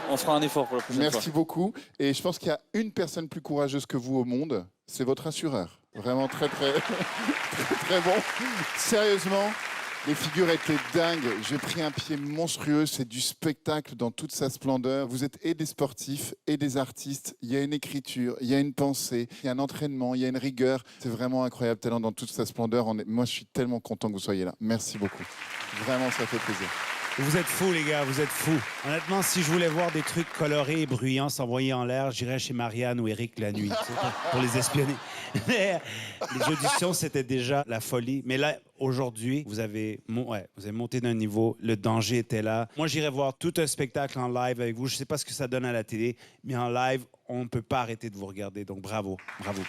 On fera un effort pour la prochaine fois. Merci beaucoup. Et je pense qu'il y a une personne plus courageuse que vous au monde. C'est votre assureur. Vraiment très, très, très, très bon. Sérieusement, les figures étaient dingues. J'ai pris un pied monstrueux. C'est du spectacle dans toute sa splendeur. Vous êtes et des sportifs et des artistes. Il y a une écriture, il y a une pensée, il y a un entraînement, il y a une rigueur. C'est vraiment incroyable, talent dans toute sa splendeur. Moi, je suis tellement content que vous soyez là. Merci beaucoup. Vraiment, ça fait plaisir. Vous êtes fous, les gars, vous êtes fous. Honnêtement, si je voulais voir des trucs colorés et bruyants s'envoyer en l'air, j'irais chez Marianne ou Eric la nuit, tu sais, pour les espionner. Mais les auditions, c'était déjà la folie. Mais là, aujourd'hui, vous avez monté d'un niveau, le danger était là. Moi, j'irais voir tout un spectacle en live avec vous. Je ne sais pas ce que ça donne à la télé, mais en live, on ne peut pas arrêter de vous regarder. Donc, bravo, bravo.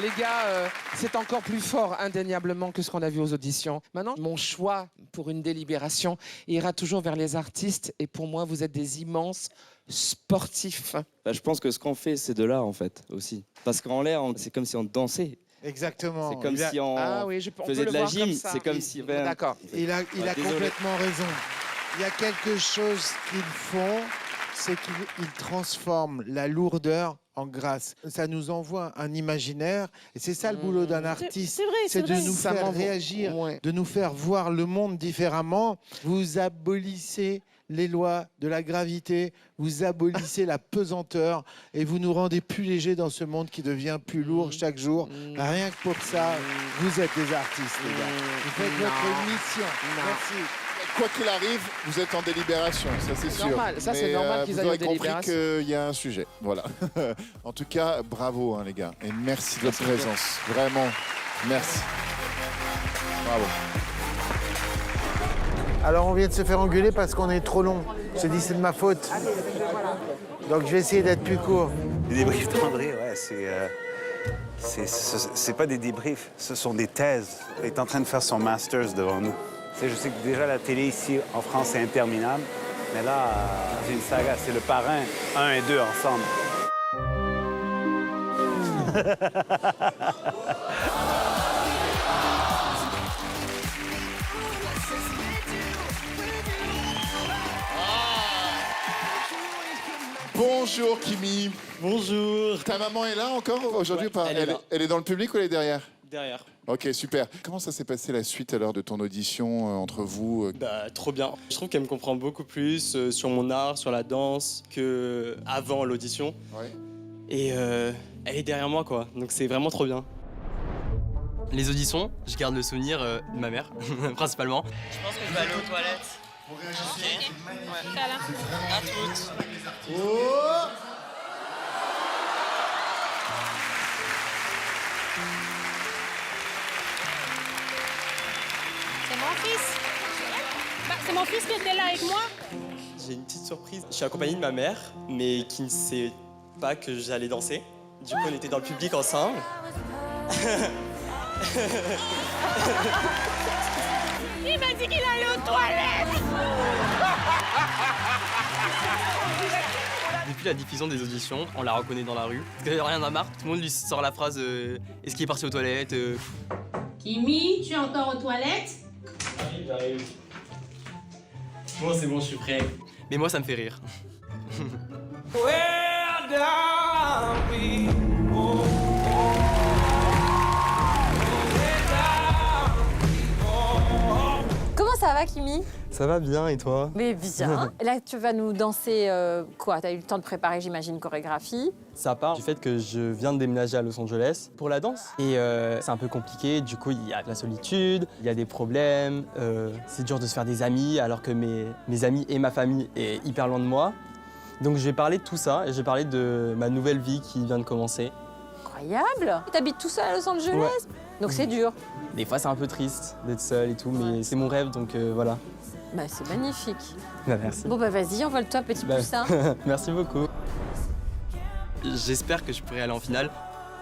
Les gars, c'est encore plus fort, indéniablement, que ce qu'on a vu aux auditions. Maintenant, mon choix pour une délibération ira toujours vers les artistes. Et pour moi, vous êtes des immenses sportifs. Je pense que ce qu'on fait, c'est de l'art, en fait, aussi. Parce qu'en l'air, c'est comme si on dansait. Exactement. C'est comme si on faisait de la gym. C'est comme si... D'accord. Il a complètement raison. Il y a quelque chose qu'ils font, c'est qu'ils transforment la lourdeur en grâce. Ça nous envoie un imaginaire et c'est ça le boulot d'un artiste. C'est de nous faire réagir, de nous faire voir le monde différemment. Vous abolissez les lois de la gravité, vous abolissez la pesanteur et vous nous rendez plus légers dans ce monde qui devient plus lourd chaque jour. Rien que pour ça, vous êtes des artistes, les gars. Vous faites votre mission. Merci. Quoi qu'il arrive, vous êtes en délibération, ça c'est sûr. Normal. Ça, c'est normal qu'ils aillent en délibération. Vous aurez compris qu'il y a un sujet. Voilà. En tout cas, bravo les gars. Et merci de votre présence. Vraiment, merci. Bravo. Alors on vient de se faire engueuler parce qu'on est trop long. Je dis c'est de ma faute. Donc je vais essayer d'être plus court. Les débriefs d'André, ouais, c'est pas des débriefs, ce sont des thèses. Il est en train de faire son master's devant nous. Je sais que déjà la télé ici en France c'est interminable, mais là c'est une saga, c'est le parrain 1 et 2 ensemble. Bonjour Kimi. Bonjour. Ta maman est là encore aujourd'hui ou pas? Elle est dans le public ou elle est derrière? Derrière. Ok, super. Comment ça s'est passé la suite alors de ton audition entre vous? Trop bien. Je trouve qu'elle me comprend beaucoup plus sur mon art, sur la danse, qu'avant l'audition. Ouais. Et elle est derrière moi, quoi. Donc c'est vraiment trop bien. Les auditions, je garde le souvenir de ma mère, principalement. Je pense que je vais aller aux toilettes. Vous réagissez Ouais. À toutes. Oh! C'est mon fils. C'est mon fils qui était là avec moi. J'ai une petite surprise. Je suis accompagné de ma mère, mais qui ne sait pas que j'allais danser. Du coup, on était dans le public ensemble. Il m'a dit qu'il allait aux toilettes. Depuis la diffusion des auditions, on la reconnaît dans la rue. Parce que rien à marre, tout le monde lui sort la phrase est-ce qu'il est parti aux toilettes Kimi, tu es encore aux toilettes? J'arrive. Bon, c'est bon, je suis prêt. Mais moi, ça me fait rire. Comment ça va, Kimi? Ça va bien, et toi? Mais bien. Là, tu vas nous danser quoi? Tu as eu le temps de préparer, j'imagine, une chorégraphie. Ça part du fait que je viens de déménager à Los Angeles pour la danse. Et c'est un peu compliqué, du coup, il y a de la solitude, il y a des problèmes. C'est dur de se faire des amis, alors que mes amis et ma famille est hyper loin de moi. Donc je vais parler de tout ça, et je vais parler de ma nouvelle vie qui vient de commencer. Incroyable. Tu habites tout seul à Los Angeles? Ouais. Donc c'est dur. Des fois, c'est un peu triste d'être seul et tout, mais c'est mon rêve, donc voilà. Bah, c'est magnifique. Bah, merci. Bon, bah vas-y, envole-toi, petit poussin. Merci beaucoup. J'espère que je pourrai aller en finale.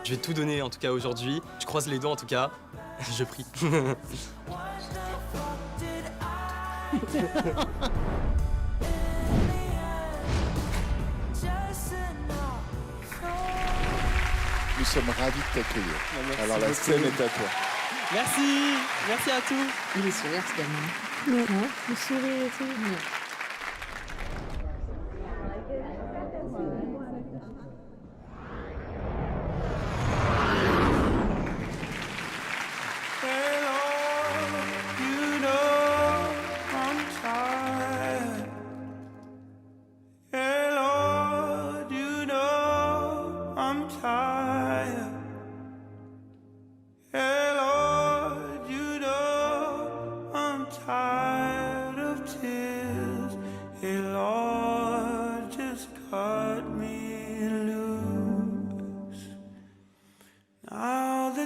Je vais tout donner, en tout cas, aujourd'hui. Je croise les doigts, en tout cas. Je prie. Nous sommes ravis de t'accueillir. Merci Alors la beaucoup. scène est à toi. Merci. Merci à tous. Il est sourire, ce gamin. Non, le sourire et tout.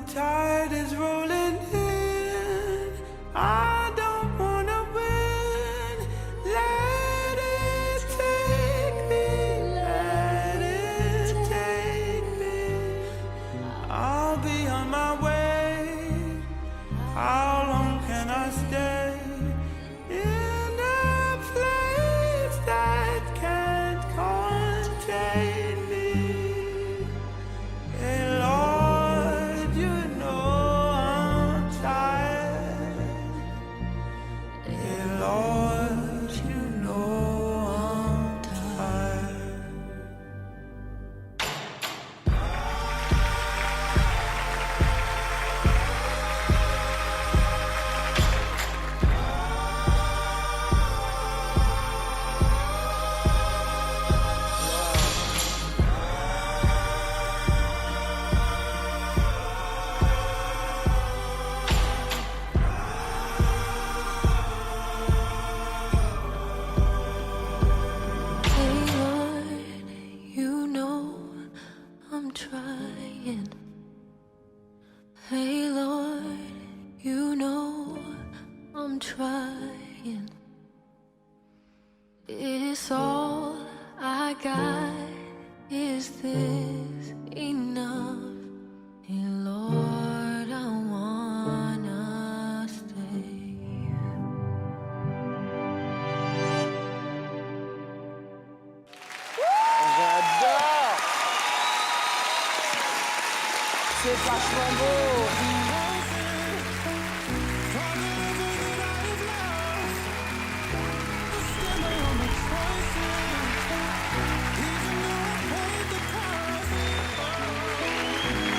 Tide is rolling in. I don't wanna win. Let it take me. Let it take me. I'll be on my way. How long can I stay in a place that can't contain me? Hey, Lord, you know I'm tired. Hey, Lord, you know I'm tired. Hey, Lord, you know I'm trying. Hey, Lord, you know I'm trying. It's all I got. Is this enough? Hey, Lord, I wanna stay. J'adore. C'est vachement beau.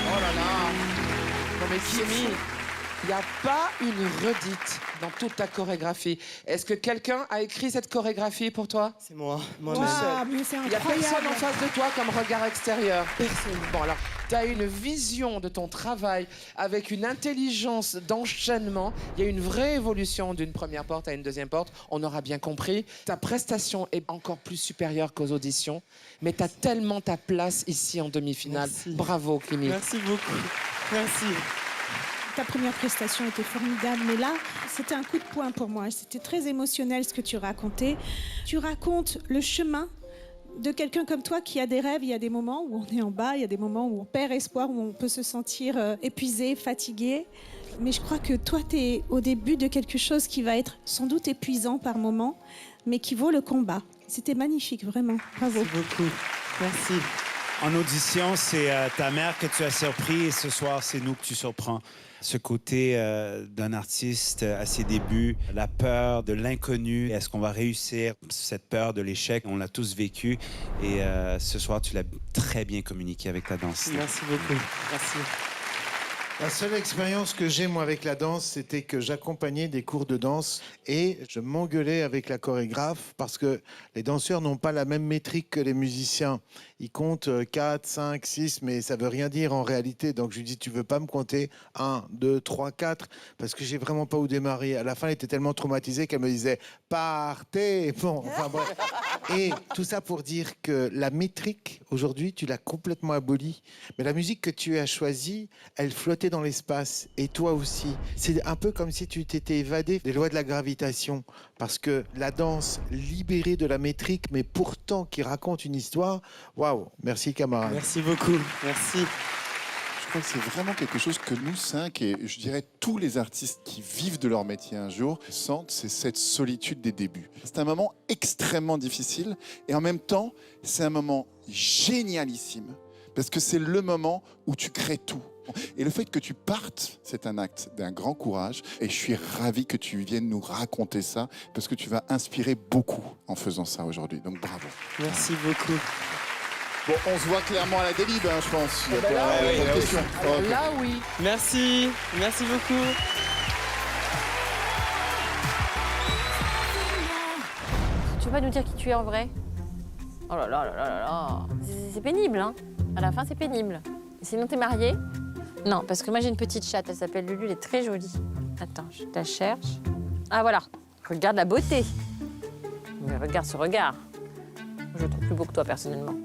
Oh là là. Non mais Kimi, il n'y a pas une redite dans toute ta chorégraphie. Est-ce que quelqu'un a écrit cette chorégraphie pour toi? C'est moi, Tout moi-même. seul. mais c'est Il n'y a incroyable. personne en face de toi comme regard extérieur. Personne. Bon, alors, tu as une vision de ton travail avec une intelligence d'enchaînement. Il y a une vraie évolution d'une première porte à une deuxième porte. On aura bien compris. Ta prestation est encore plus supérieure qu'aux auditions. Mais tu as tellement ta place ici en demi-finale. Merci. Bravo, Kimi. Merci beaucoup. Merci. Ta première prestation était formidable, mais là, c'était un coup de poing pour moi. C'était très émotionnel ce que tu racontais. Tu racontes le chemin de quelqu'un comme toi qui a des rêves. Il y a des moments où on est en bas, il y a des moments où on perd espoir, où on peut se sentir épuisé, fatigué. Mais je crois que toi, tu es au début de quelque chose qui va être sans doute épuisant par moments, mais qui vaut le combat. C'était magnifique, vraiment. Bravo. Merci beaucoup. Merci. En audition, c'est ta mère que tu as surpris et ce soir, c'est nous que tu surprends. Ce côté d'un artiste à ses débuts, la peur de l'inconnu. Est-ce qu'on va réussir? Cette peur de l'échec, on l'a tous vécu. Et ce soir, tu l'as très bien communiqué avec ta danse. Merci beaucoup. Merci. La seule expérience que j'ai, moi, avec la danse, c'était que j'accompagnais des cours de danse et je m'engueulais avec la chorégraphe parce que les danseurs n'ont pas la même métrique que les musiciens. Ils comptent 4, 5, 6, mais ça veut rien dire en réalité. Donc je lui dis, tu veux pas me compter 1, 2, 3, 4 parce que j'ai vraiment pas où démarrer. À la fin, elle était tellement traumatisée qu'elle me disait, partez. Bon, enfin bref. Et tout ça pour dire que la métrique, aujourd'hui, tu l'as complètement abolie. Mais la musique que tu as choisie, elle flottait dans l'espace. Et toi aussi. C'est un peu comme si tu t'étais évadé des lois de la gravitation. Parce que la danse libérée de la métrique, mais pourtant qui raconte une histoire, waouh. Merci, camarade. Merci beaucoup. Merci. Je crois que c'est vraiment quelque chose que nous cinq, et je dirais tous les artistes qui vivent de leur métier un jour, sentent, c'est cette solitude des débuts. C'est un moment extrêmement difficile, et en même temps, c'est un moment génialissime, parce que c'est le moment où tu crées tout. Et le fait que tu partes, c'est un acte d'un grand courage, et je suis ravi que tu viennes nous raconter ça, parce que tu vas inspirer beaucoup en faisant ça aujourd'hui. Donc bravo. Merci beaucoup. Bon, on se voit clairement à la Délib, hein, je pense. Il y a ben pas là, oui, de question. Ok. Là, oui. Merci. Merci beaucoup. Tu veux pas nous dire qui tu es en vrai? Oh là là là là là là. C'est pénible, hein. À la fin, c'est pénible. Sinon, t'es mariée? Non, parce que moi, j'ai une petite chatte. Elle s'appelle Lulu. Elle est très jolie. Attends, je la cherche. Ah, voilà. Regarde la beauté. Mais regarde ce regard. Je le trouve plus beau que toi, personnellement.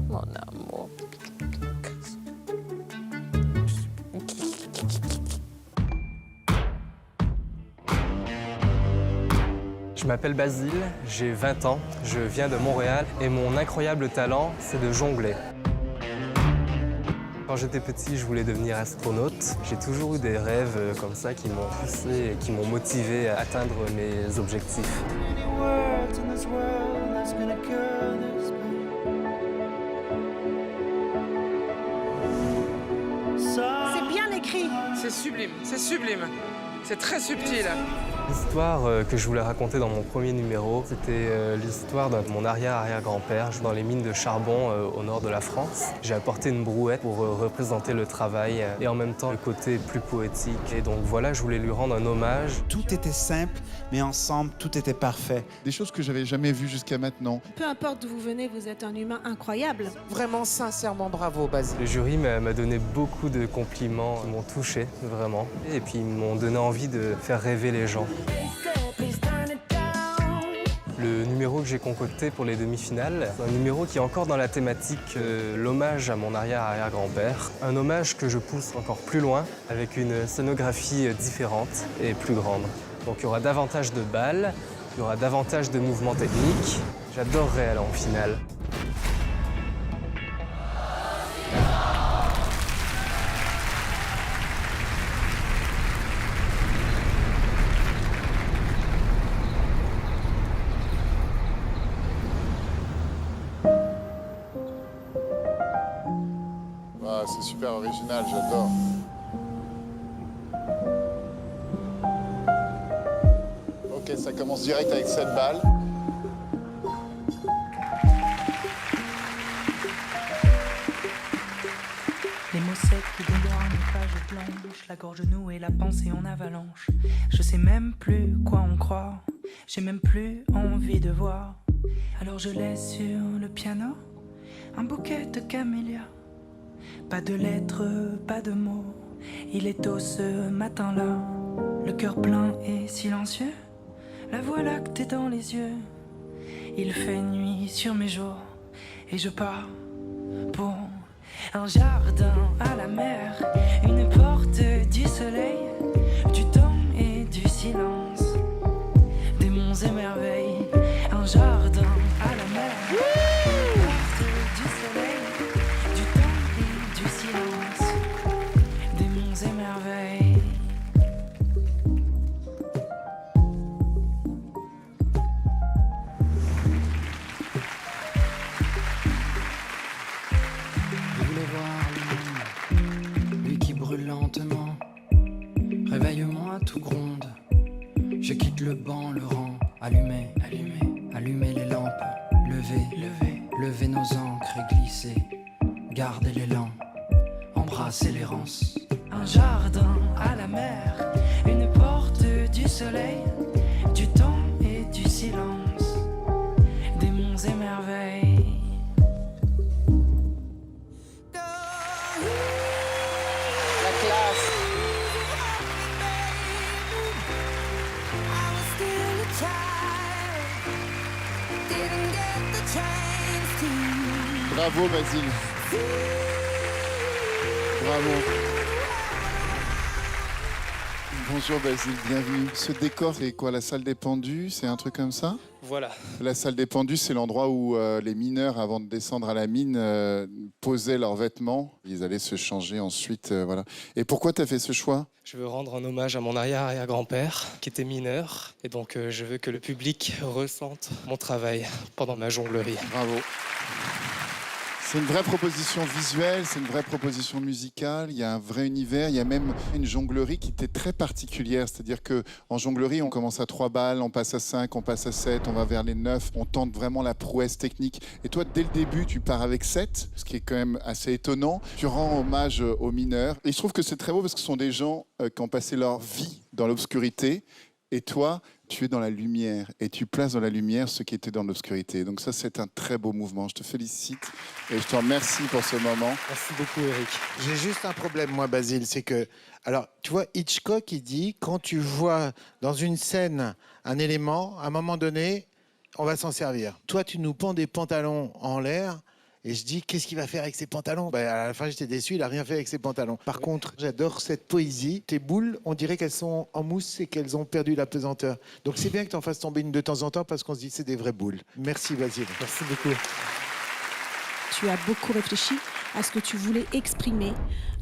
Mon amour. Je m'appelle Basile, j'ai 20 ans, je viens de Montréal et mon incroyable talent, c'est de jongler. Quand j'étais petit, je voulais devenir astronaute. J'ai toujours eu des rêves comme ça qui m'ont poussé et qui m'ont motivé à atteindre mes objectifs. C'est bien écrit. C'est sublime, c'est sublime. C'est très subtil. L'histoire que je voulais raconter dans mon premier numéro, c'était l'histoire de mon arrière-arrière-grand-père dans les mines de charbon au nord de la France. J'ai apporté une brouette pour représenter le travail et en même temps le côté plus poétique. Et donc voilà, je voulais lui rendre un hommage. Tout était simple, mais ensemble, tout était parfait. Des choses que j'avais jamais vues jusqu'à maintenant. Peu importe d'où vous venez, vous êtes un humain incroyable. Vraiment, sincèrement, bravo, Basile. Le jury m'a donné beaucoup de compliments qui m'ont touché, vraiment. Et puis ils m'ont donné envie de faire rêver les gens. Le numéro que j'ai concocté pour les demi-finales, c'est un numéro qui est encore dans la thématique l'hommage à mon arrière-arrière-grand-père. Un hommage que je pousse encore plus loin avec une scénographie différente et plus grande. Donc il y aura davantage de balles, il y aura davantage de mouvements techniques. J'adorerais aller en finale. Ah, c'est super original, j'adore. Ok, ça commence direct avec 7 balles. Les mots secs qui dévorent mes pages blanches, la gorge nouée, la pensée en avalanche. Je sais même plus quoi en croire, j'ai même plus envie de voir. Alors je laisse sur le piano un bouquet de camélias. Pas de lettres, pas de mots, il est tôt ce matin-là. Le cœur plein et silencieux, la voie lactée dans les yeux. Il fait nuit sur mes jours et je pars pour un jardin à la mer, une porte du soleil, du temps et du silence, des monts et merveilles, un jardin à la mer, une porte du soleil, du temps et du silence, des monts et merveilles. Je voulais voir lui qui brûle lentement. Réveille-moi tout gronde. Je quitte le banc, le rang. Allumez, allumez, allumez les lampes. Levez, levez, levez nos encres et glissez. Gardez l'élan. En embrasser l'errance. Un jardin à la mer, une porte du soleil, du temps et du silence, des monts et merveilles. La classe. Bravo Basile. Bravo. Bonjour Basile, bienvenue. Ce décor, c'est quoi, la salle des pendus? C'est un truc comme ça? Voilà. La salle des pendus, c'est l'endroit où les mineurs, avant de descendre à la mine, posaient leurs vêtements. Ils allaient se changer ensuite. Voilà. Et pourquoi tu as fait ce choix? Je veux rendre un hommage à mon arrière-grand-père qui était mineur. Et donc, je veux que le public ressente mon travail pendant ma jonglerie. Bravo. C'est une vraie proposition visuelle, c'est une vraie proposition musicale, il y a un vrai univers, il y a même une jonglerie qui était très particulière, c'est-à-dire qu'en jonglerie, on commence à 3 balles, on passe à 5, on passe à 7, on va vers les 9, on tente vraiment la prouesse technique. Et toi, dès le début, tu pars avec 7, ce qui est quand même assez étonnant. Tu rends hommage aux mineurs. Et je trouve que c'est très beau parce que ce sont des gens qui ont passé leur vie dans l'obscurité. Et toi, tu es dans la lumière et tu places dans la lumière ceux qui étaient dans l'obscurité. Donc ça, c'est un très beau mouvement. Je te félicite et je te remercie pour ce moment. Merci beaucoup, Eric. J'ai juste un problème, moi, Basile, c'est que... Alors, tu vois, Hitchcock, il dit, quand tu vois dans une scène un élément, à un moment donné, on va s'en servir. Toi, tu nous pends des pantalons en l'air. Et je dis, qu'est-ce qu'il va faire avec ses pantalons? À la fin, j'étais déçu, il n'a rien fait avec ses pantalons. Par contre, j'adore cette poésie. Tes boules, on dirait qu'elles sont en mousse et qu'elles ont perdu la pesanteur. Donc c'est bien que tu en fasses tomber une de temps en temps parce qu'on se dit c'est des vraies boules. Merci, Basile. Merci beaucoup. Tu as beaucoup réfléchi à ce que tu voulais exprimer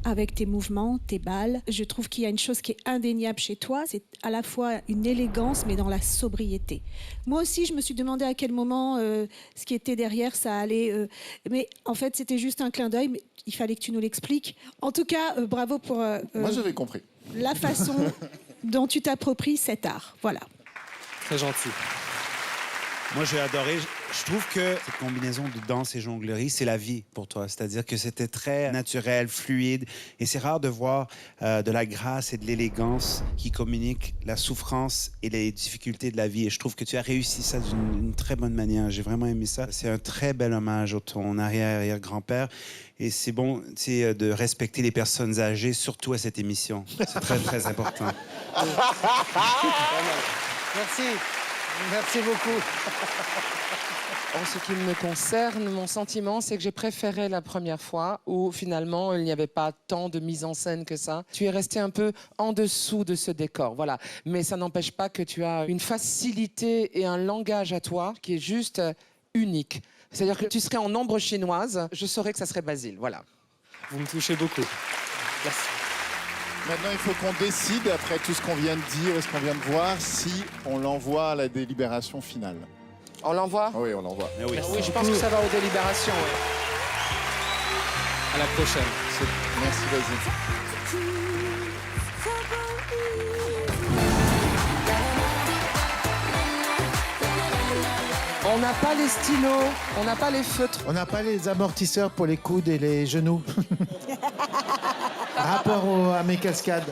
avec tes mouvements, tes balles. Je trouve qu'il y a une chose qui est indéniable chez toi, c'est à la fois une élégance, mais dans la sobriété. Moi aussi, je me suis demandé à quel moment ce qui était derrière, ça allait... mais en fait, c'était juste un clin d'œil, mais il fallait que tu nous l'expliques. En tout cas, bravo pour... Moi, j'avais compris. La façon dont tu t'appropries cet art. Voilà. Très gentil. Moi, j'ai adoré. Je trouve que cette combinaison de danse et jonglerie, c'est la vie pour toi. C'est-à-dire que c'était très naturel, fluide. Et c'est rare de voir de la grâce et de l'élégance qui communiquent la souffrance et les difficultés de la vie. Et je trouve que tu as réussi ça d'une très bonne manière. J'ai vraiment aimé ça. C'est un très bel hommage à ton arrière-grand-père. Et c'est bon de respecter les personnes âgées, surtout à cette émission. C'est très, très important. Merci. Merci beaucoup. En ce qui me concerne, mon sentiment, c'est que j'ai préféré la première fois où finalement il n'y avait pas tant de mise en scène que ça. Tu es resté un peu en dessous de ce décor, voilà. Mais ça n'empêche pas que tu as une facilité et un langage à toi qui est juste unique. C'est-à-dire que tu serais en ombre chinoise, je saurais que ça serait Basile, voilà. Vous me touchez beaucoup. Merci. Maintenant, il faut qu'on décide, après tout ce qu'on vient de dire et ce qu'on vient de voir, si on l'envoie à la délibération finale. On l'envoie? Oui, on l'envoie. Oui, je pense que ça va aux délibérations. Oui. À la prochaine. Merci, vas-y. On n'a pas les stylos, on n'a pas les feutres. On n'a pas les amortisseurs pour les coudes et les genoux. Rapport à mes cascades.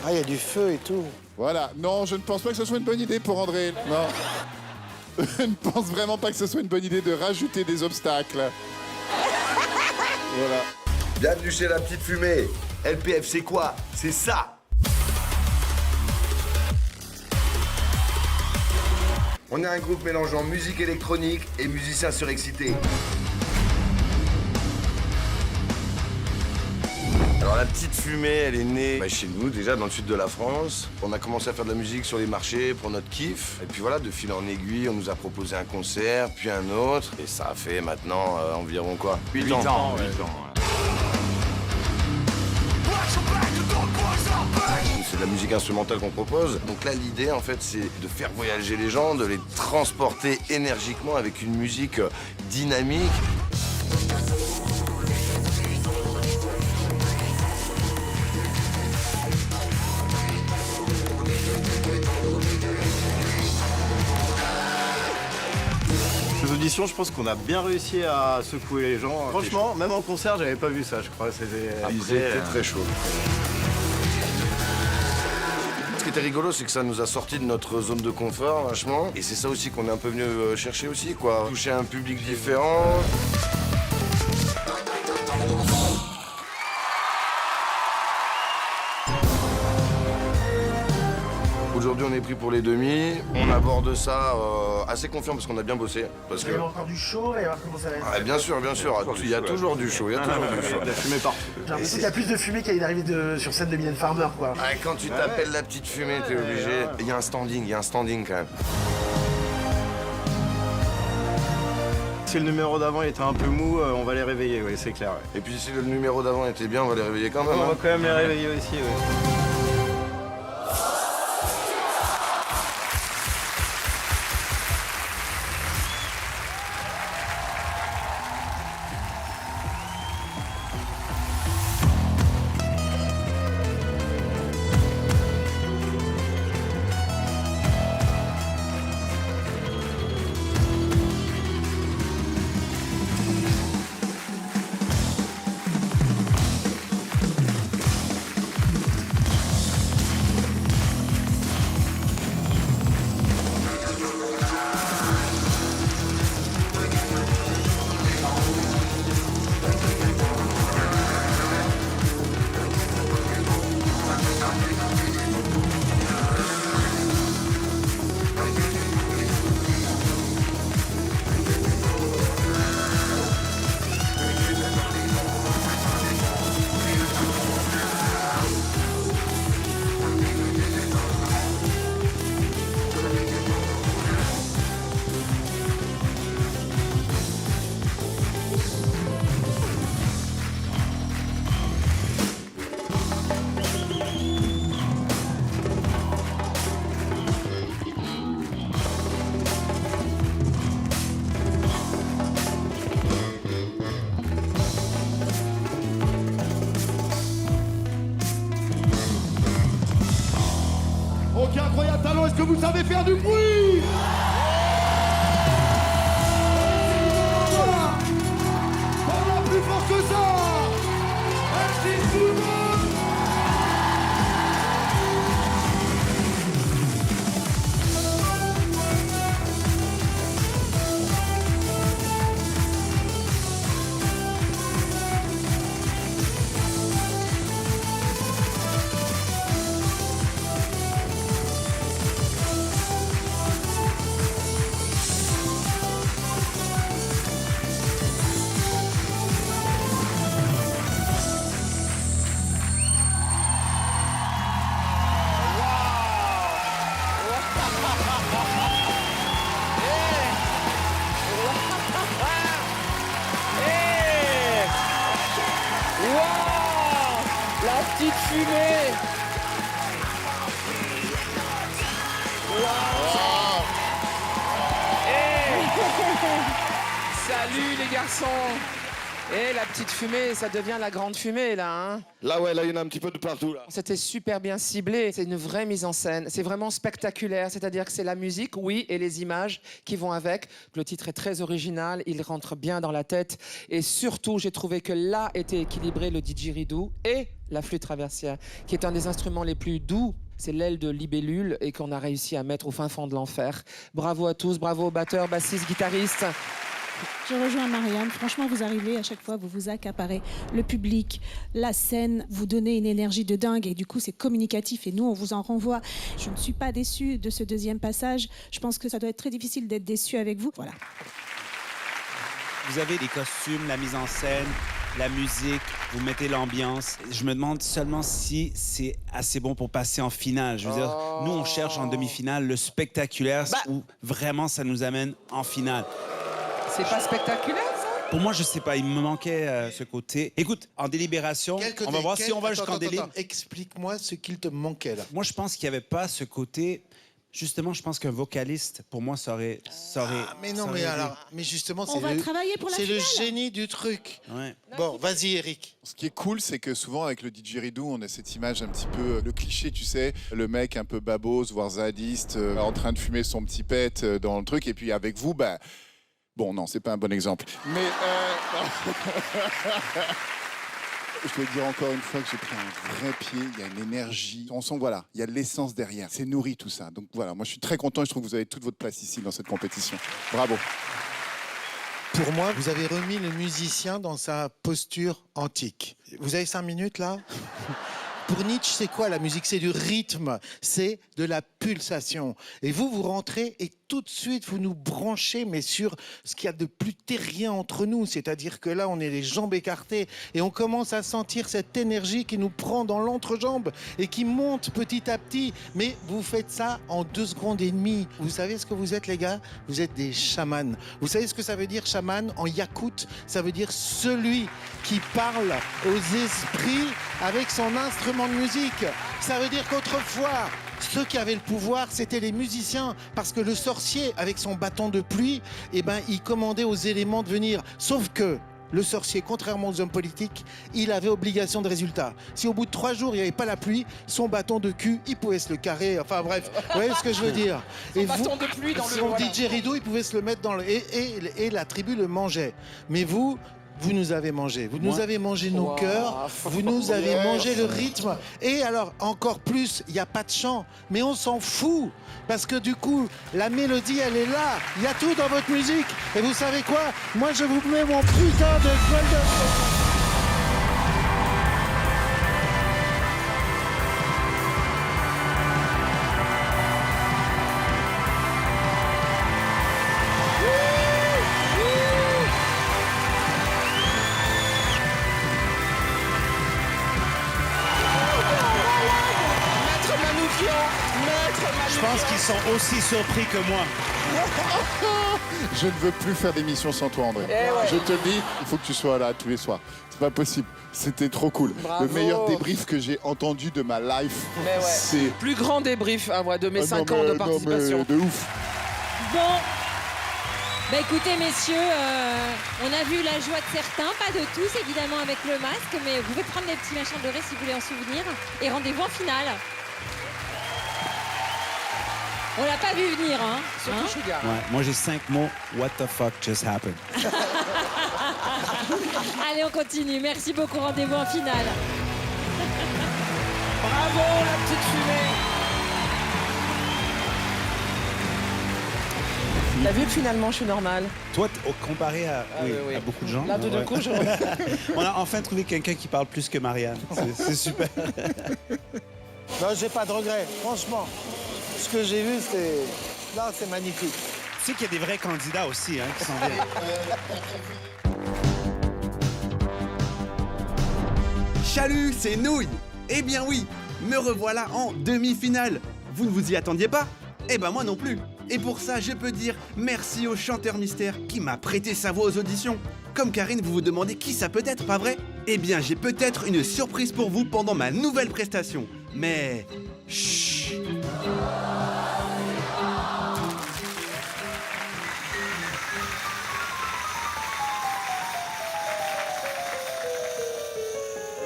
Ah, il y a du feu et tout. Voilà. Non, je ne pense pas que ce soit une bonne idée pour André. Non. Je ne pense vraiment pas que ce soit une bonne idée de rajouter des obstacles. Voilà. Bienvenue chez La Petite Fumée. LPF, c'est quoi? C'est ça. On est un groupe mélangeant musique électronique et musiciens surexcités. Alors La Petite Fumée, elle est née chez nous, déjà dans le sud de la France. On a commencé à faire de la musique sur les marchés pour notre kiff. Et puis voilà, de fil en aiguille, on nous a proposé un concert, puis un autre. Et ça a fait maintenant environ quoi? 8 ans. C'est de la musique instrumentale qu'on propose. Donc là, l'idée, en fait, c'est de faire voyager les gens, de les transporter énergiquement avec une musique dynamique. audition, je pense qu'on a bien réussi à secouer les gens. Franchement, même en concert, j'avais pas vu ça, je crois. Ils étaient très chauds. Ce qui était rigolo, c'est que ça nous a sorti de notre zone de confort, vachement. Et c'est ça aussi qu'on est un peu venu chercher aussi, quoi. Toucher un public différent. Aujourd'hui, on est pris pour les demi. On aborde ça assez confiant parce qu'on a bien bossé. Parce Il va y avoir encore du show, il va y avoir comment ça va être. Ah, bien sûr, bien sûr. Il y a toujours du show. Il y a toujours du show. La fumée partout. J'ai l'impression qu'il y a plus de fumée qu'il y a d'arrivée sur scène de Mylène Farmer, quoi. Ah, quand tu t'appelles la petite fumée, t'es obligé. Il y a un standing quand même. Si le numéro d'avant était un peu mou, on va les réveiller, oui, c'est clair. Ouais. Et puis si le numéro d'avant était bien, on va les réveiller quand même. On va quand même les réveiller aussi, oui. Ok, incroyable talent, est-ce que vous savez faire du bruit? Parle plus fort que ça. Merci tout le monde. La petite fumée. Salut les garçons. Et la petite fumée, ça devient la grande fumée là, hein. Là, ouais, là, il y en a un petit peu de partout, là. C'était super bien ciblé, c'est une vraie mise en scène, c'est vraiment spectaculaire, c'est-à-dire que c'est la musique, oui, et les images qui vont avec. Le titre est très original, il rentre bien dans la tête, et surtout, j'ai trouvé que là était équilibré le didgeridoo et la flûte traversière, qui est un des instruments les plus doux. C'est l'aile de libellule et qu'on a réussi à mettre au fin fond de l'enfer. Bravo à tous, bravo aux batteurs, bassistes, guitaristes. Je rejoins Marianne. Franchement, vous arrivez à chaque fois, vous vous accaparez le public, la scène, vous donnez une énergie de dingue et du coup, c'est communicatif et nous, on vous en renvoie. Je ne suis pas déçue de ce deuxième passage. Je pense que ça doit être très difficile d'être déçu avec vous. Voilà. Vous avez les costumes, la mise en scène, la musique, vous mettez l'ambiance. Je me demande seulement si c'est assez bon pour passer en finale. Je veux dire, nous, on cherche en demi-finale le spectaculaire où vraiment ça nous amène en finale. C'est pas spectaculaire, ça? Pour moi, je sais pas, il me manquait ce côté. Écoute, en délibération, on va voir si on va jusqu'en délire. Explique-moi ce qu'il te manquait là. Moi, je pense qu'il n'y avait pas ce côté. Justement, je pense qu'un vocaliste, pour moi, ça aurait. Mais non, mais alors, mais justement, On va travailler pour la c'est le finale. génie du truc. Ouais. Bon, vas-y, Eric. Ce qui est cool, c'est que souvent avec le didgeridoo, on a cette image un petit peu, le cliché, tu sais, le mec un peu babose, voire zadiste, en train de fumer son petit pet dans le truc. Et puis avec vous, bah, Bon, non, c'est pas un bon exemple. Mais je dois dire encore une fois que j'ai pris un vrai pied, il y a une énergie. On sent, voilà, il y a de l'essence derrière. C'est nourri tout ça. Donc voilà, moi je suis très content et je trouve que vous avez toute votre place ici dans cette compétition. Bravo. Pour moi, vous avez remis le musicien dans sa posture antique. Vous avez 5 minutes là? Pour Nietzsche, c'est quoi la musique? C'est du rythme, c'est de la pulsation. Et vous rentrez et tout de suite, vous nous branchez, mais sur ce qu'il y a de plus terrien entre nous. C'est-à-dire que là, on est les jambes écartées et on commence à sentir cette énergie qui nous prend dans l'entrejambe et qui monte petit à petit. Mais vous faites ça en 2 secondes et demie. Vous savez ce que vous êtes, les gars? Vous êtes des chamans. Vous savez ce que ça veut dire, chaman? En yakoute, ça veut dire celui qui parle aux esprits avec son instrument de musique. Ça veut dire qu'autrefois, ceux qui avaient le pouvoir, c'était les musiciens. Parce que le sorcier, avec son bâton de pluie, il commandait aux éléments de venir. Sauf que le sorcier, contrairement aux hommes politiques, il avait obligation de résultat. Si au bout de 3 jours, il n'y avait pas la pluie, son bâton de cul, il pouvait se le carrer. Enfin bref, vous voyez ce que je veux dire? Son bâton de pluie dans le... Son voilà. didgeridoo, il pouvait se le mettre dans le... Et la tribu le mangeait. Mais vous nous avez mangé. Vous nous avez mangé nos cœurs. Vous nous avez mangé le rythme. Et alors, encore plus, il n'y a pas de chant. Mais on s'en fout. Parce que du coup, la mélodie, elle est là. Il y a tout dans votre musique. Et vous savez quoi? Moi, je vous mets mon putain de Golden... Je pense qu'ils sont aussi surpris que moi. Je ne veux plus faire d'émission sans toi, André. Je te le dis, il faut que tu sois là tous les soirs. C'est pas possible. C'était trop cool. Bravo. Le meilleur débrief que j'ai entendu de ma life, c'est... Plus grand débrief de mes 5 ans de participation. Non, mais de ouf. Bon, bah écoutez messieurs, on a vu la joie de certains, pas de tous évidemment avec le masque, mais vous pouvez prendre des petits machins dorés si vous voulez en souvenir. Et rendez-vous en finale. On l'a pas vu venir, hein. Surtout Sugar. Ouais, moi j'ai 5 mots. What the fuck just happened? Allez, on continue. Merci beaucoup. Rendez-vous en finale. Bravo la petite fumée. T'as vu que finalement je suis normale? Toi, comparé à, oui. à beaucoup de gens. Là, tout d'un coup, On a enfin trouvé quelqu'un qui parle plus que Marianne. C'est super. Non, j'ai pas de regrets, franchement. Ce que j'ai vu, c'est magnifique. Tu sais qu'il y a des vrais candidats aussi, hein, qui sont bien. Chalut, c'est Nouille. Eh bien oui, me revoilà en demi-finale. Vous ne vous y attendiez pas? Eh ben moi non plus. Et pour ça, je peux dire merci au chanteur mystère qui m'a prêté sa voix aux auditions. Comme Karine, vous vous demandez qui ça peut être, pas vrai? Eh bien, j'ai peut-être une surprise pour vous pendant ma nouvelle prestation. Mais... chut.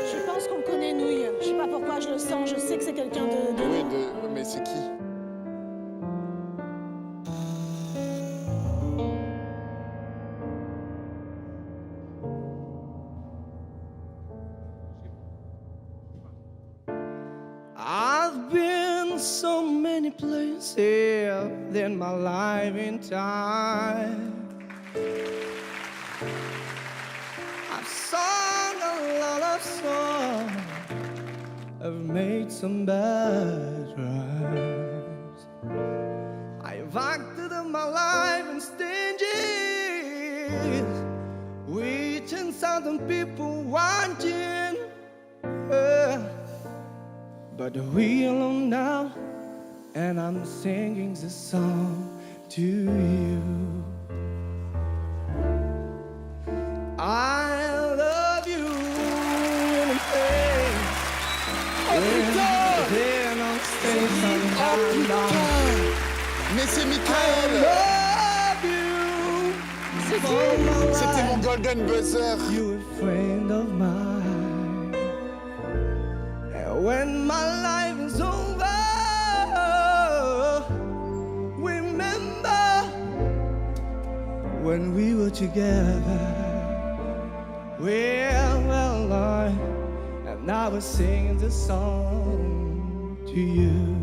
Je pense qu'on connaît Nouille. Je sais pas pourquoi je le sens. Je sais que c'est quelqu'un de... Oui, mais c'est qui? I've been so many places in my life in time. I've sung a lot of songs. I've made some bad rhymes. I've acted in my life in stages, reaching certain people wanting. But we're alone now, and I'm singing this song to you. I love you in a place. Then I'll stay sometime. Mais c'est Michael! C'était mon golden buzzer! You're a friend of mine. And when my life is over, remember when we were together. Well, Lord, and I was singing this song to you.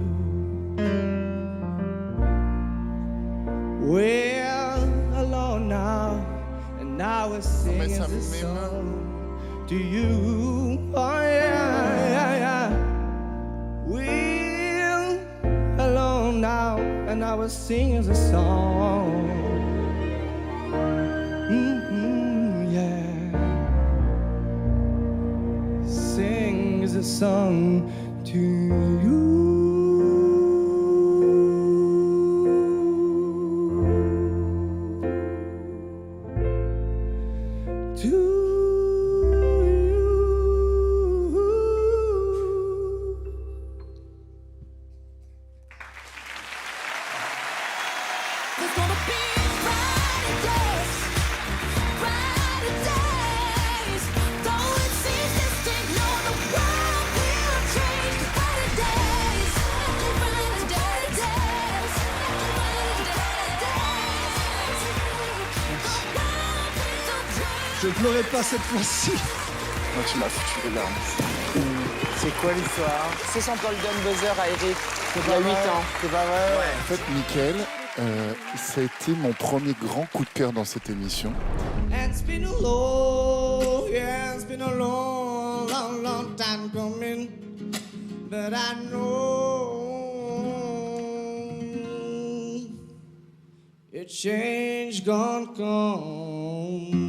Well, alone now, and I was singing this song to you. Oh yeah. Well, alone now, and I was singing the song. Yeah. Sing the song to you. Je pleurais pas cette fois-ci. Moi, tu m'as foutu les larmes. C'est quoi l'histoire? C'est son golden buzzer à Eric, il y a 8 ans. C'est pas vrai? En fait, Mickaël, ça a été mon premier grand coup de cœur dans cette émission. And it's been a long, yeah, it's been a long, long time coming. But I know a change gonna come.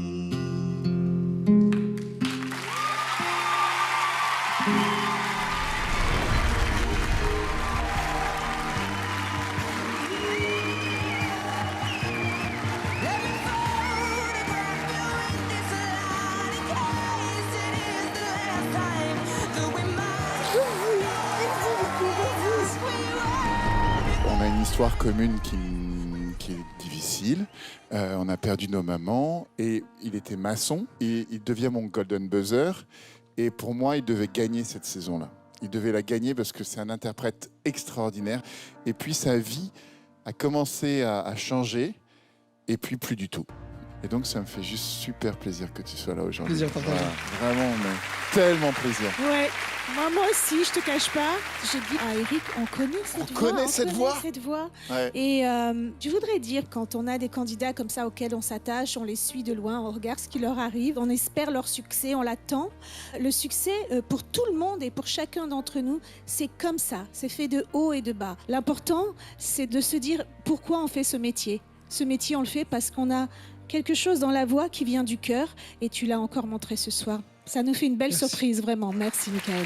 On a une histoire commune qui est difficile. On a perdu nos mamans et il était maçon et il devient mon golden buzzer. Et pour moi, il devait gagner cette saison-là. Il devait la gagner parce que c'est un interprète extraordinaire. Et puis sa vie a commencé à changer et puis plus du tout. Et donc ça me fait juste super plaisir que tu sois là aujourd'hui. Plaisir partagé. Voilà, vraiment, mais tellement plaisir. Ouais, moi aussi, je te cache pas. J'ai dit à Eric, on connaît cette voix. Ouais. Et je voudrais dire, quand on a des candidats comme ça auxquels on s'attache, on les suit de loin, on regarde ce qui leur arrive, on espère leur succès, on l'attend. Le succès, pour tout le monde et pour chacun d'entre nous, c'est comme ça. C'est fait de haut et de bas. L'important, c'est de se dire pourquoi on fait ce métier. Ce métier, on le fait parce qu'on a quelque chose dans la voix qui vient du cœur et tu l'as encore montré ce soir. Ça nous fait une belle surprise, vraiment. Merci, Mickaël.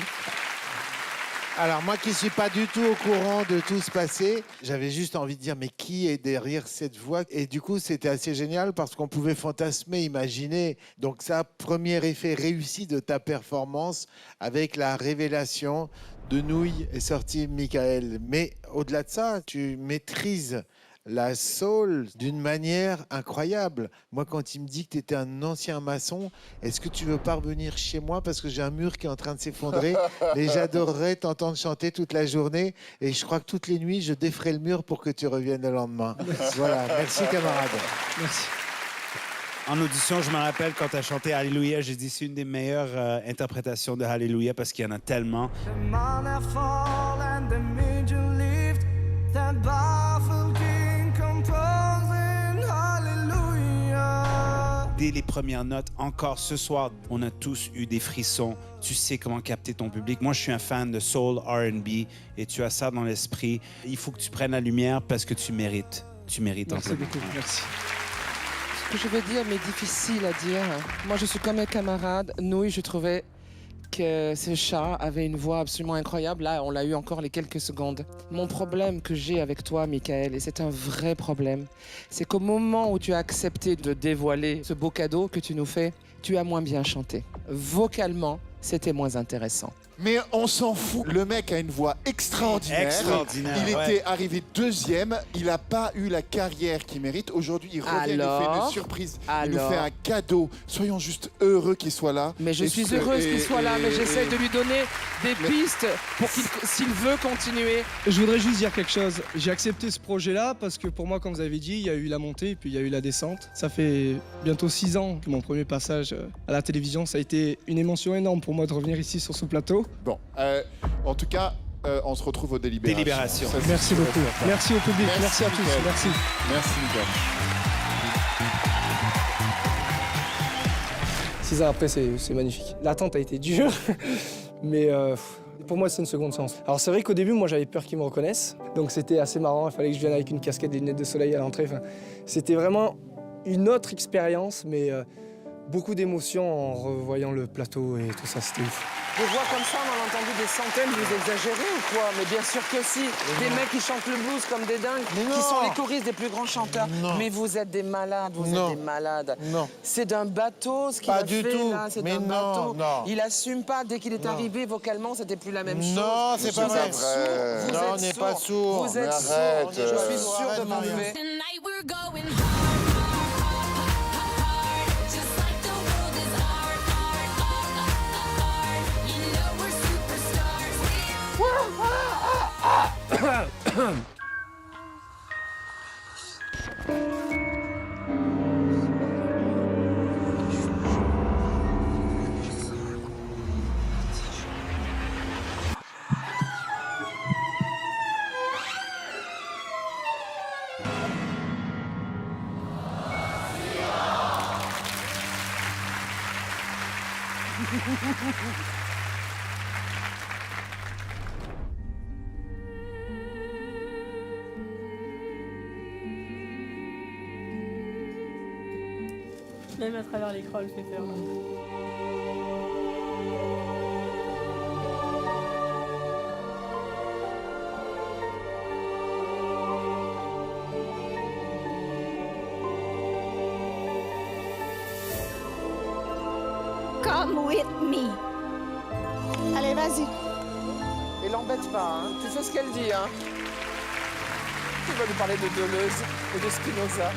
Alors moi qui suis pas du tout au courant de tout ce passé, j'avais juste envie de dire mais qui est derrière cette voix? Et du coup c'était assez génial parce qu'on pouvait fantasmer, imaginer. Donc ça, premier effet réussi de ta performance avec la révélation de Nouilles est sorti Mickaël. Mais au-delà de ça, tu maîtrises la soul d'une manière incroyable. Moi, quand il me dit que tu étais un ancien maçon, est-ce que tu veux pas revenir chez moi parce que j'ai un mur qui est en train de s'effondrer et j'adorerais t'entendre chanter toute la journée et je crois que toutes les nuits, je déferai le mur pour que tu reviennes le lendemain. Voilà, merci camarade. Merci. En audition, je me rappelle quand tu as chanté Alléluia, j'ai dit c'est une des meilleures interprétations de Alléluia parce qu'il y en a tellement. The manna fall and the midget lift, that baffled king composing hallelujah. Dès les premières notes, encore ce soir, on a tous eu des frissons. Tu sais comment capter ton public. Moi, je suis un fan de soul, R&B et tu as ça dans l'esprit. Il faut que tu prennes la lumière parce que tu mérites. Tu mérites. Merci beaucoup, merci. Ce que je veux dire, mais difficile à dire. Moi, je suis comme un camarade. Nouille, je trouvais que ce chat avait une voix absolument incroyable. Là, on l'a eu encore les quelques secondes. Mon problème que j'ai avec toi, Mickaël, et c'est un vrai problème, c'est qu'au moment où tu as accepté de dévoiler ce beau cadeau que tu nous fais, tu as moins bien chanté. Vocalement, c'était moins intéressant. Mais on s'en fout. Le mec a une voix extraordinaire. Extraordinaire, Il ouais. était arrivé 2e. Il n'a pas eu la carrière qu'il mérite. Aujourd'hui, il revient, il nous fait une surprise. Il nous fait un cadeau. Soyons juste heureux qu'il soit là. Mais je suis heureuse qu'il soit là, mais j'essaie de lui donner des pistes pour qu'il, s'il veut continuer. Je voudrais juste dire quelque chose. J'ai accepté ce projet-là parce que pour moi, comme vous avez dit, il y a eu la montée et puis il y a eu la descente. Ça fait bientôt 6 ans que mon premier passage à la télévision, ça a été une émotion énorme pour moi de revenir ici sur ce plateau. Bon, en tout cas, on se retrouve aux délibérations. Ça, Merci beaucoup. Merci au public. Merci à tous. Mickaël. Merci. Merci, Mickaël. 6 ans après, c'est magnifique. L'attente a été dure, mais pour moi, c'est une seconde chance. Alors c'est vrai qu'au début, moi, j'avais peur qu'ils me reconnaissent. Donc c'était assez marrant. Il fallait que je vienne avec une casquette et des lunettes de soleil à l'entrée. Enfin, c'était vraiment une autre expérience, mais beaucoup d'émotions en revoyant le plateau et tout ça. C'était ouf. Des voix comme ça, on en a entendu des centaines, vous exagérez ou quoi? Mais bien sûr que si. Des mecs qui chantent le blues comme des dingues, qui sont les choristes des plus grands chanteurs. Non. Mais vous êtes des malades, vous êtes des malades. Non. C'est d'un bateau ce qu'il Pas a du fait tout. là, c'est Mais d'un non, bateau. non. Il assume pas, dès qu'il est arrivé vocalement, c'était plus la même chose. Non, c'est pas Vous vrai. êtes sourd, vous Non, êtes on n'est sourd. pas sourd. Vous êtes Mais sourd, arrête, je suis sûre de arrête, mon Maria. fait. Même à travers l'écran, elle fait peur. Come with me. Allez, vas-y. Et l'embête pas, hein. Tu fais ce qu'elle dit, hein. Tu vas lui parler de Deleuze et de Spinoza.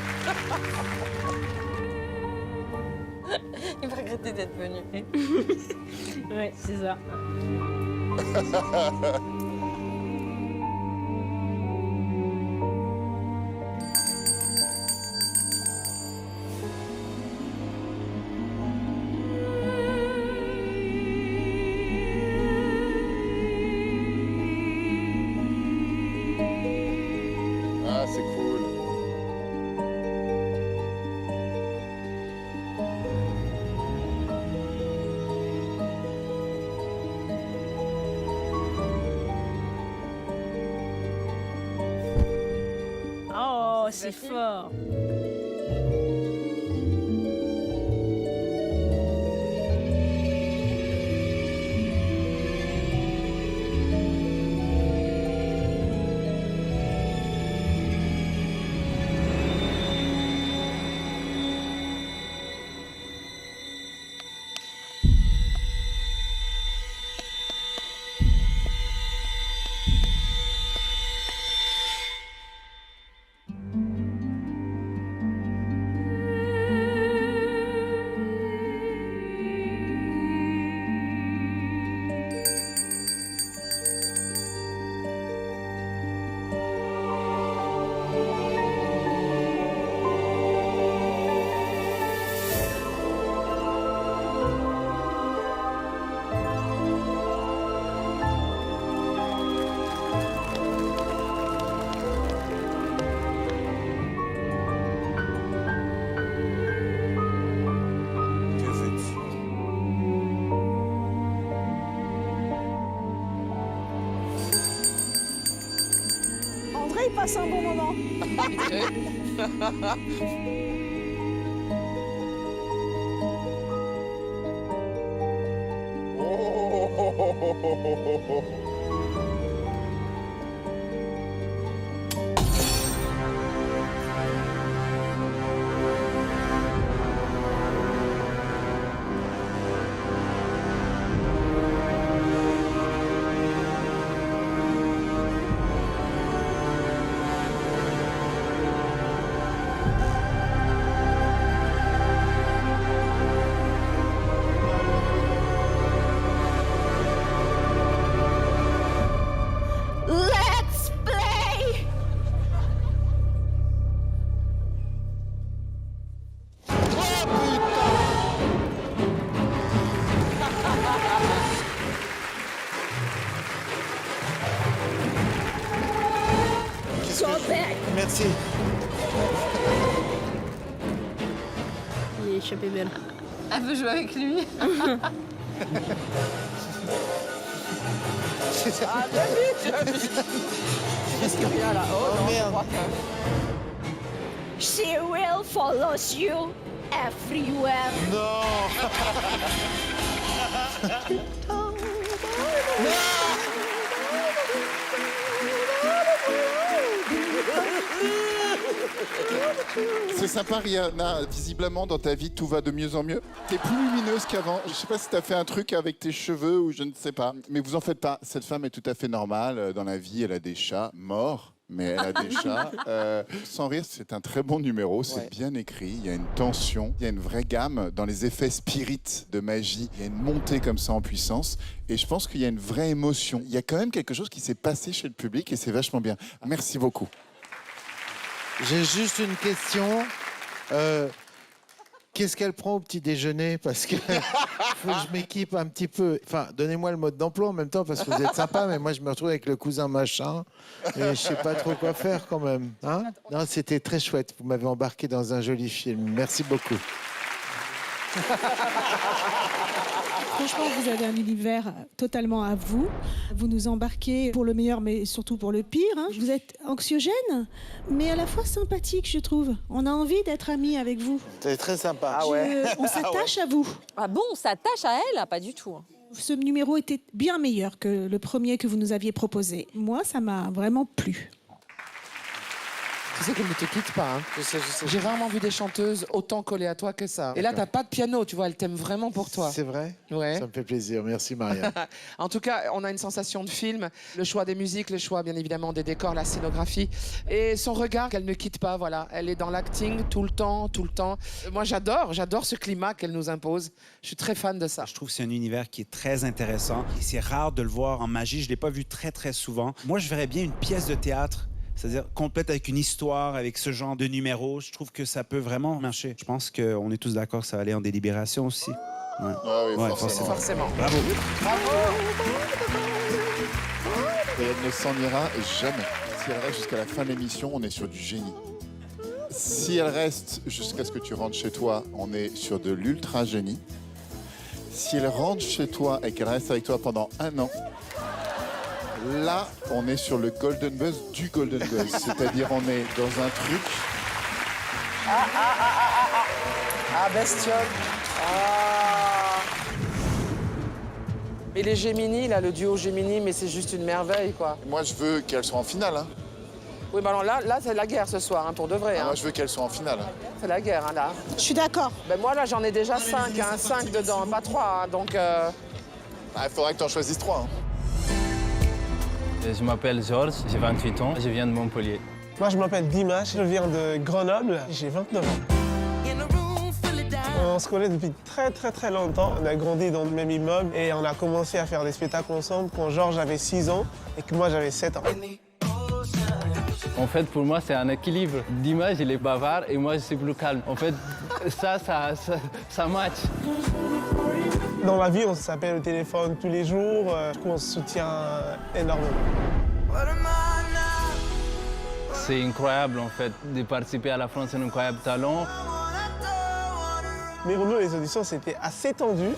Il va regretter d'être venu. Ouais, c'est ça. Ah, c'est cool. Oh, c'est fort. André, il passe un bon moment. deixa beber. Elle veut jouer avec lui. Ah, t'as vu. Qu'est-ce qu'il y a là? Oh, non, merde. She will follow you everywhere. C'est sympa, Rihanna. Visiblement, dans ta vie, tout va de mieux en mieux. T'es plus lumineuse qu'avant. Je sais pas si t'as fait un truc avec tes cheveux ou je ne sais pas. Mais vous en faites pas. Cette femme est tout à fait normale. Dans la vie, elle a des chats morts. Mais elle a des chats. Sans rire, c'est un très bon numéro. C'est bien écrit. Il y a une tension. Il y a une vraie gamme. Dans les effets spirites de magie, il y a une montée comme ça en puissance. Et je pense qu'il y a une vraie émotion. Il y a quand même quelque chose qui s'est passé chez le public et c'est vachement bien. Merci beaucoup. J'ai juste une question. Qu'est-ce qu'elle prend au petit déjeuner? Parce que faut que je m'équipe un petit peu. Enfin, donnez-moi le mode d'emploi en même temps parce que vous êtes sympa, mais moi je me retrouve avec le cousin machin et je sais pas trop quoi faire quand même. Hein? Non, c'était très chouette. Vous m'avez embarqué dans un joli film. Merci beaucoup. Franchement, vous avez un univers totalement à vous. Vous nous embarquez pour le meilleur, mais surtout pour le pire. Hein. Vous êtes anxiogène, mais à la fois sympathique, je trouve. On a envie d'être amis avec vous. C'est très sympa. On s'attache à vous. Ah bon, on s'attache à elle? Pas du tout. Ce numéro était bien meilleur que le premier que vous nous aviez proposé. Moi, ça m'a vraiment plu. Tu sais qu'elle ne te quitte pas. Hein. Je sais. J'ai rarement vu des chanteuses autant collées à toi que ça. Et là, t'as pas de piano, tu vois, elle t'aime vraiment pour toi. C'est vrai? Ouais. Ça me fait plaisir. Merci, Maria. En tout cas, on a une sensation de film. Le choix des musiques, le choix, bien évidemment, des décors, la scénographie. Et son regard qu'elle ne quitte pas, voilà. Elle est dans l'acting tout le temps, tout le temps. Moi, j'adore ce climat qu'elle nous impose. Je suis très fan de ça. Je trouve que c'est un univers qui est très intéressant. Et c'est rare de le voir en magie. Je l'ai pas vu très, très souvent. Moi, je verrais bien une pièce de théâtre. C'est-à-dire complète avec une histoire, avec ce genre de numéro. Je trouve que ça peut vraiment marcher. Je pense qu'on est tous d'accord que ça va aller en délibération aussi. Ouais. Ah oui, forcément. Bravo. Et elle ne s'en ira jamais. Si elle reste jusqu'à la fin de l'émission, on est sur du génie. Si elle reste jusqu'à ce que tu rentres chez toi, on est sur de l'ultra génie. Si elle rentre chez toi et qu'elle reste avec toi pendant 1 an, là, on est sur le golden buzz du golden buzz. C'est-à-dire, on est dans un truc. Ah, bestiole. Ah. Mais les Gemini, là, le duo Gemini, mais c'est juste une merveille, quoi. Moi, je veux qu'elle soit en finale. Hein. Oui, bah alors là c'est la guerre ce soir, hein, pour de vrai. Ah, hein. moi, je veux qu'elle soit en finale. C'est la guerre, hein, là. Je suis d'accord. Ben moi, là, j'en ai déjà 5, hein, 5 dedans, pas 3, hein, donc... Il faudrait que tu en choisisses 3. Hein. Je m'appelle Georges, j'ai 28 ans, je viens de Montpellier. Moi, je m'appelle Dimash, je viens de Grenoble, j'ai 29 ans. On se connaît depuis très longtemps. On a grandi dans le même immeuble et on a commencé à faire des spectacles ensemble quand Georges avait 6 ans et que moi j'avais 7 ans. En fait, pour moi, c'est un équilibre. Dimash, il est bavard et moi, je suis plus calme. En fait, ça match. Dans la vie, on s'appelle au téléphone tous les jours. On se soutient énormément. C'est incroyable, en fait, de participer à la France, c'est un incroyable talent. Mais pour nous, les auditions, c'était assez tendu.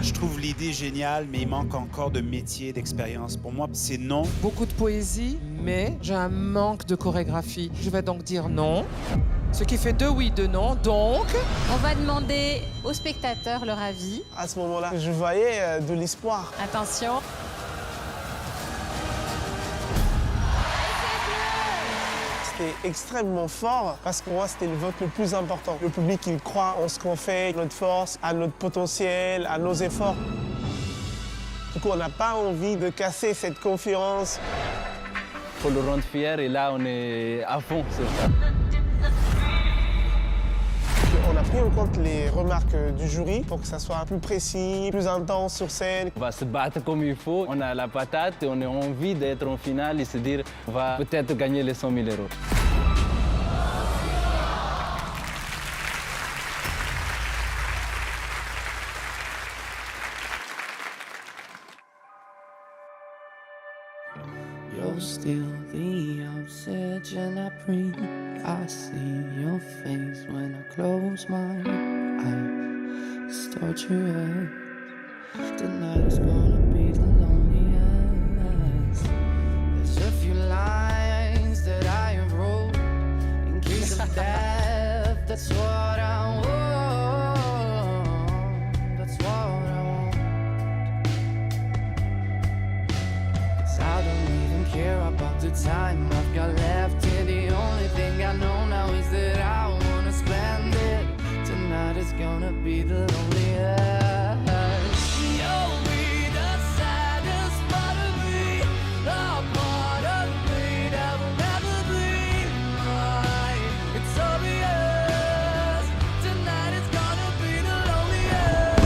Je trouve l'idée géniale, mais il manque encore de métier, d'expérience. Pour moi, c'est non. Beaucoup de poésie, mais j'ai un manque de chorégraphie. Je vais donc dire non. Ce qui fait 2 oui, 2 non, donc... On va demander aux spectateurs leur avis. À ce moment-là, je voyais de l'espoir. Attention. C'était extrêmement fort parce que pour moi, c'était le vote le plus important. Le public, il croit en ce qu'on fait, notre force, à notre potentiel, à nos efforts. Du coup, on n'a pas envie de casser cette confiance. Il faut le rendre fier et là, on est à fond sur ça. On a pris en compte les remarques du jury pour que ça soit plus précis, plus intense sur scène. On va se battre comme il faut. On a la patate et on a envie d'être en finale et se dire on va peut-être gagner les 100 000 €. You're still the oxygen I breathe. I see your face when I close my eyes. torturous. Tonight is gonna be the loneliest. There's a few lines that I have wrote in case of death. That's what I want. That's what I want. 'Cause I don't even care about the time I've got left here. The only thing I know now is that I wanna spend it. Tonight is gonna be the loneliest. You'll be the saddest part of me, the part of me that will never be mine. It's obvious. Tonight is gonna be the loneliest.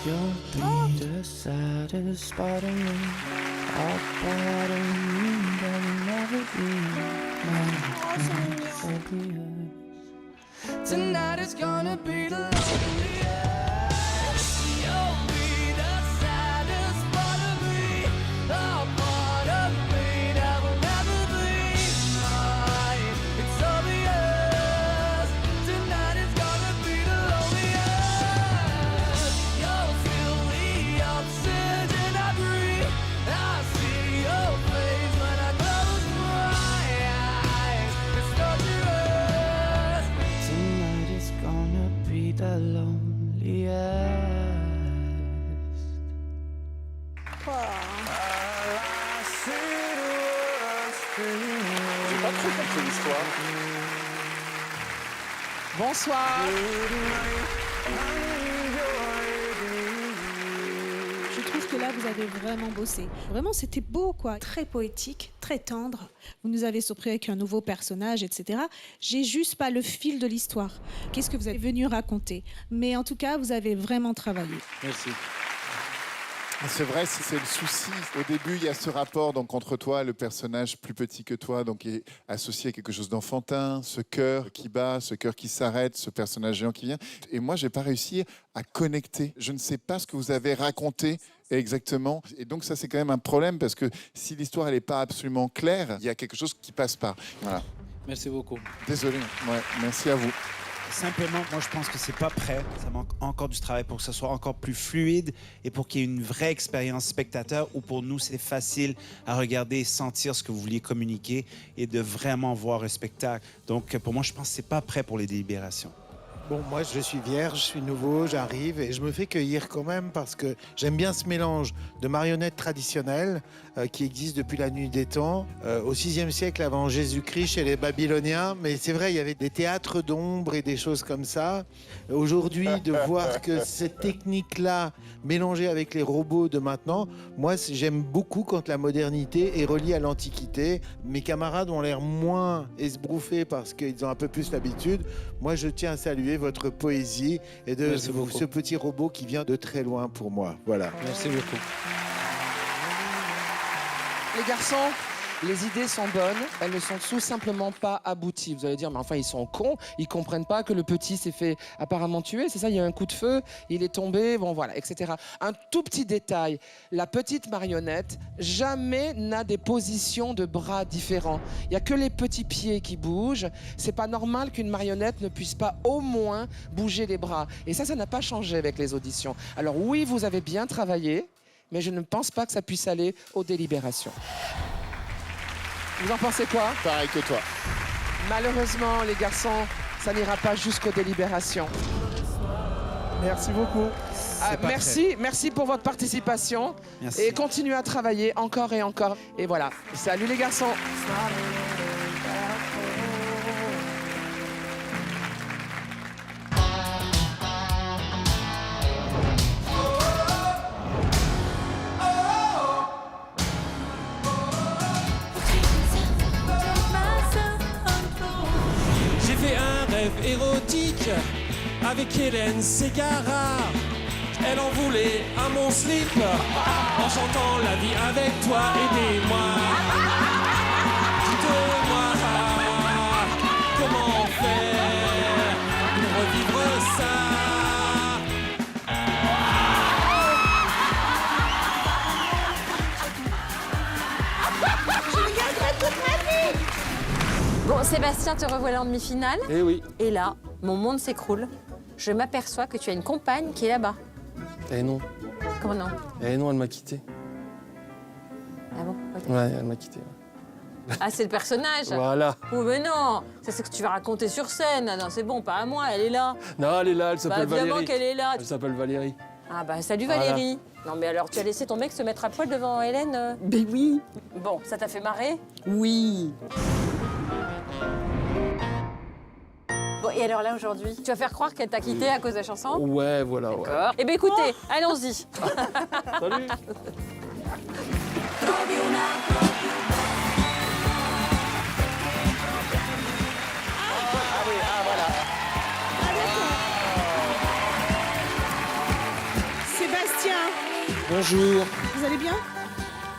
You'll be the saddest part of me, a part of me that will never be mine. It's obvious. Tonight is gonna be the loneliest. You'll be the saddest part of me, the part of me that will never be mine. It's obvious. Tonight is gonna be the loneliest. You'll feel the oxygen I breathe. I see your face when I close my eyes. It's torturous. Tonight is gonna be the loneliest. J'ai pas trop compris l'histoire. Bonsoir. Je trouve que là, vous avez vraiment bossé. Vraiment, c'était beau, quoi. Très poétique, très tendre. Vous nous avez surpris avec un nouveau personnage, etc. J'ai juste pas le fil de l'histoire. Qu'est-ce que vous êtes venu raconter? Mais en tout cas, vous avez vraiment travaillé. Merci. C'est vrai, c'est le souci. Au début, il y a ce rapport donc, entre toi, le personnage plus petit que toi, donc qui est associé à quelque chose d'enfantin, ce cœur qui bat, ce cœur qui s'arrête, ce personnage géant qui vient. Et moi, j'ai pas réussi à connecter. Je ne sais pas ce que vous avez raconté exactement. Et donc ça, c'est quand même un problème parce que si l'histoire elle n'est pas absolument claire, il y a quelque chose qui passe pas. Voilà. Merci beaucoup. Désolé. Ouais, merci à vous. Simplement, moi, je pense que c'est pas prêt. Ça manque encore du travail pour que ça soit encore plus fluide et pour qu'il y ait une vraie expérience spectateur où pour nous, c'est facile à regarder et sentir ce que vous vouliez communiquer et de vraiment voir le spectacle. Donc, pour moi, je pense que c'est pas prêt pour les délibérations. Bon, moi, je suis vierge, je suis nouveau, j'arrive et je me fais cueillir quand même parce que j'aime bien ce mélange de marionnettes traditionnelles qui existe depuis la nuit des temps, au 6e siècle avant Jésus-Christ chez les Babyloniens. Mais c'est vrai, il y avait des théâtres d'ombre et des choses comme ça. Aujourd'hui, de voir que cette technique-là, mélangée avec les robots de maintenant, moi, j'aime beaucoup quand la modernité est reliée à l'Antiquité. Mes camarades ont l'air moins esbrouffés parce qu'ils ont un peu plus l'habitude. Moi, je tiens à saluer votre poésie et de ce petit robot qui vient de très loin pour moi. Voilà. Merci beaucoup. Les garçons, les idées sont bonnes, elles ne sont tout simplement pas abouties. Vous allez dire, mais enfin, ils sont cons, ils comprennent pas que le petit s'est fait apparemment tuer, c'est ça, il y a un coup de feu, il est tombé, bon voilà, etc. Un tout petit détail, la petite marionnette jamais n'a des positions de bras différents. Il n'y a que les petits pieds qui bougent. C'est pas normal qu'une marionnette ne puisse pas au moins bouger les bras. Et ça n'a pas changé avec les auditions. Alors oui, vous avez bien travaillé, mais je ne pense pas que ça puisse aller aux délibérations. Vous en pensez quoi? Pareil que toi. Malheureusement, les garçons, ça n'ira pas jusqu'aux délibérations. Merci beaucoup. Merci pour votre participation. Merci. Et continuez à travailler encore et encore. Et voilà. Salut les garçons. Érotique avec Hélène Ségara. Elle en voulait à mon slip en chantant la vie avec toi. Aidez-moi, dites-moi comment faire pour revivre ça. Sébastien, te revoilà en demi-finale. Eh oui. Et là, mon monde s'écroule. Je m'aperçois que tu as une compagne qui est là-bas. Eh non. Comment non? Eh non, elle m'a quitté. Ah bon? Ok. Ouais, elle m'a quitté. Ah, c'est le personnage. Voilà. Oh, mais non, c'est ce que tu vas raconter sur scène. Ah non, c'est bon, pas à moi, elle est là. Non, elle est là, elle s'appelle évidemment Valérie. qu'elle est là. Elle s'appelle Valérie. Ah bah salut Voilà. Valérie. Non mais alors tu as laissé ton mec se mettre à poil devant Hélène? Ben oui. Bon, ça t'a fait marrer? Oui. Bon, et alors là aujourd'hui, tu vas faire croire qu'elle t'a quitté à cause de la chanson? Ouais, voilà. Ouais. D'accord. Eh ben écoutez, allons-y. Salut. Sébastien, Bonjour. vous allez bien?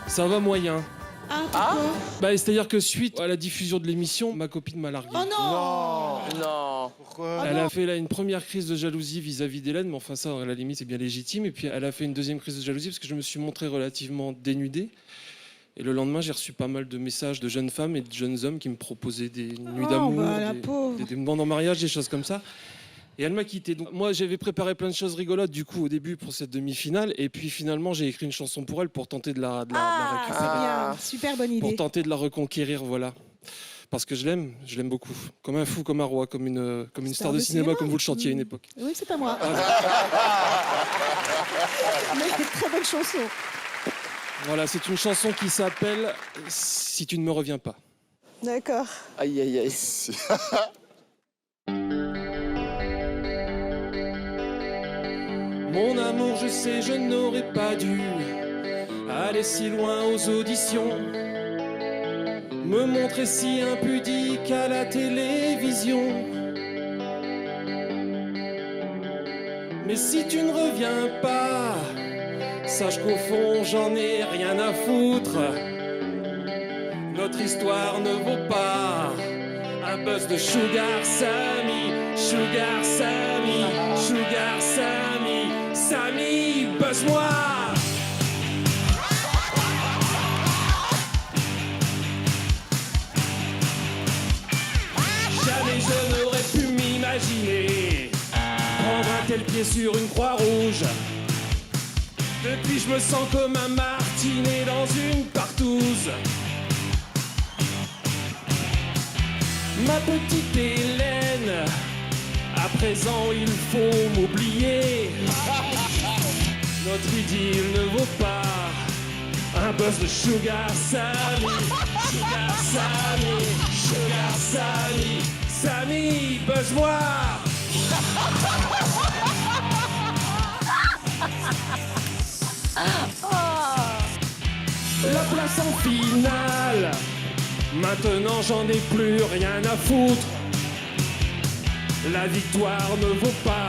Ça va moyen. Ah, pourquoi? Bah, c'est-à-dire que suite à la diffusion de l'émission, ma copine m'a largué. Oh non! Non. Pourquoi? Elle a fait là une première crise de jalousie vis-à-vis d'Hélène, mais enfin ça, à la limite, c'est bien légitime. Et puis elle a fait une deuxième crise de jalousie parce que je me suis montré relativement dénudé. Et le lendemain, j'ai reçu pas mal de messages de jeunes femmes et de jeunes hommes qui me proposaient des nuits d'amour, bah, la pauvre. des demandes en mariage, des choses comme ça. Et elle m'a quitté. Donc moi, j'avais préparé plein de choses rigolotes du coup au début pour cette demi-finale. Et puis finalement, j'ai écrit une chanson pour elle pour tenter de la récupérer. C'est bien, super bonne idée. Pour tenter de la reconquérir, voilà. Parce que je l'aime beaucoup. Comme un fou, comme un roi, comme une star de cinéma, comme vous le chantiez à une époque. Oui, c'est pas moi. Mais très bonne chanson. Voilà, c'est une chanson qui s'appelle Si tu ne me reviens pas. D'accord. Aïe, aïe, aïe. Mon amour, je sais, je n'aurais pas dû aller si loin aux auditions, me montrer si impudique à la télévision. Mais si tu ne reviens pas, sache qu'au fond, j'en ai rien à foutre. Notre histoire ne vaut pas un buzz de Sugar Sammy, Sugar Sammy, Sugar Sammy, Sammy, buzz-moi. Jamais je n'aurais pu m'imaginer prendre un tel pied sur une croix rouge. Depuis je me sens comme un martinet dans une partouze. Ma petite Hélène, à présent il faut m'oublier. Notre idylle ne vaut pas un buzz de Sugar Sammy, Sugar Sammy, Sugar Sammy, Sammy, buzz-moi. La place en finale. Maintenant j'en ai plus rien à foutre. La victoire ne vaut pas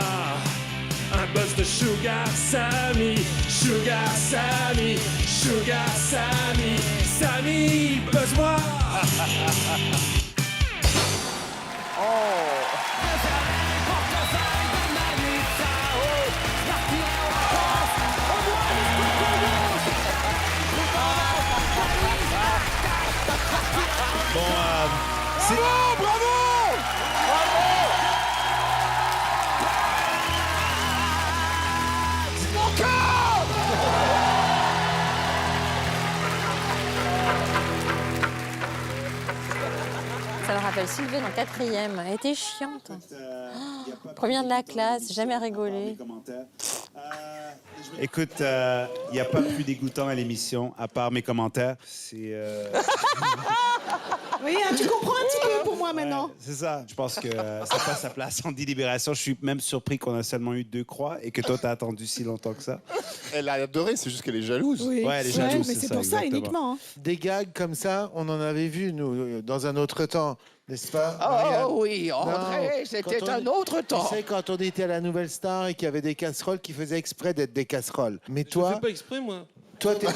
un buzz de Sugar Sammy, Sugar Sammy, Sugar Sammy, Sammy, buzz-moi. Bon, Ça me rappelle Sylvain en 4e. Elle était chiante. Première de la classe, jamais rigolé. Écoute, il n'y a pas plus dégoûtant à l'émission, à part mes commentaires. C'est... Oui, hein, tu comprends un petit peu pour moi maintenant. C'est ça. Je pense que ça passe sa place en délibération. Je suis même surpris qu'on a seulement eu 2 croix et que toi, t'as attendu si longtemps que ça. Elle a adoré, c'est juste qu'elle est jalouse. Oui, Ouais, elle est ouais, jalouse, mais c'est c'est ça, pour ça exactement. uniquement. Hein. Des gags comme ça, on en avait vu, nous, dans un autre temps, n'est-ce pas? Oh Marianne oui, André, c'était quand un autre temps. Tu sais, quand on était à la Nouvelle Star et qu'il y avait des casseroles qui faisaient exprès d'être des casseroles. Mais Je toi, fais pas exprès, moi. toi, t'es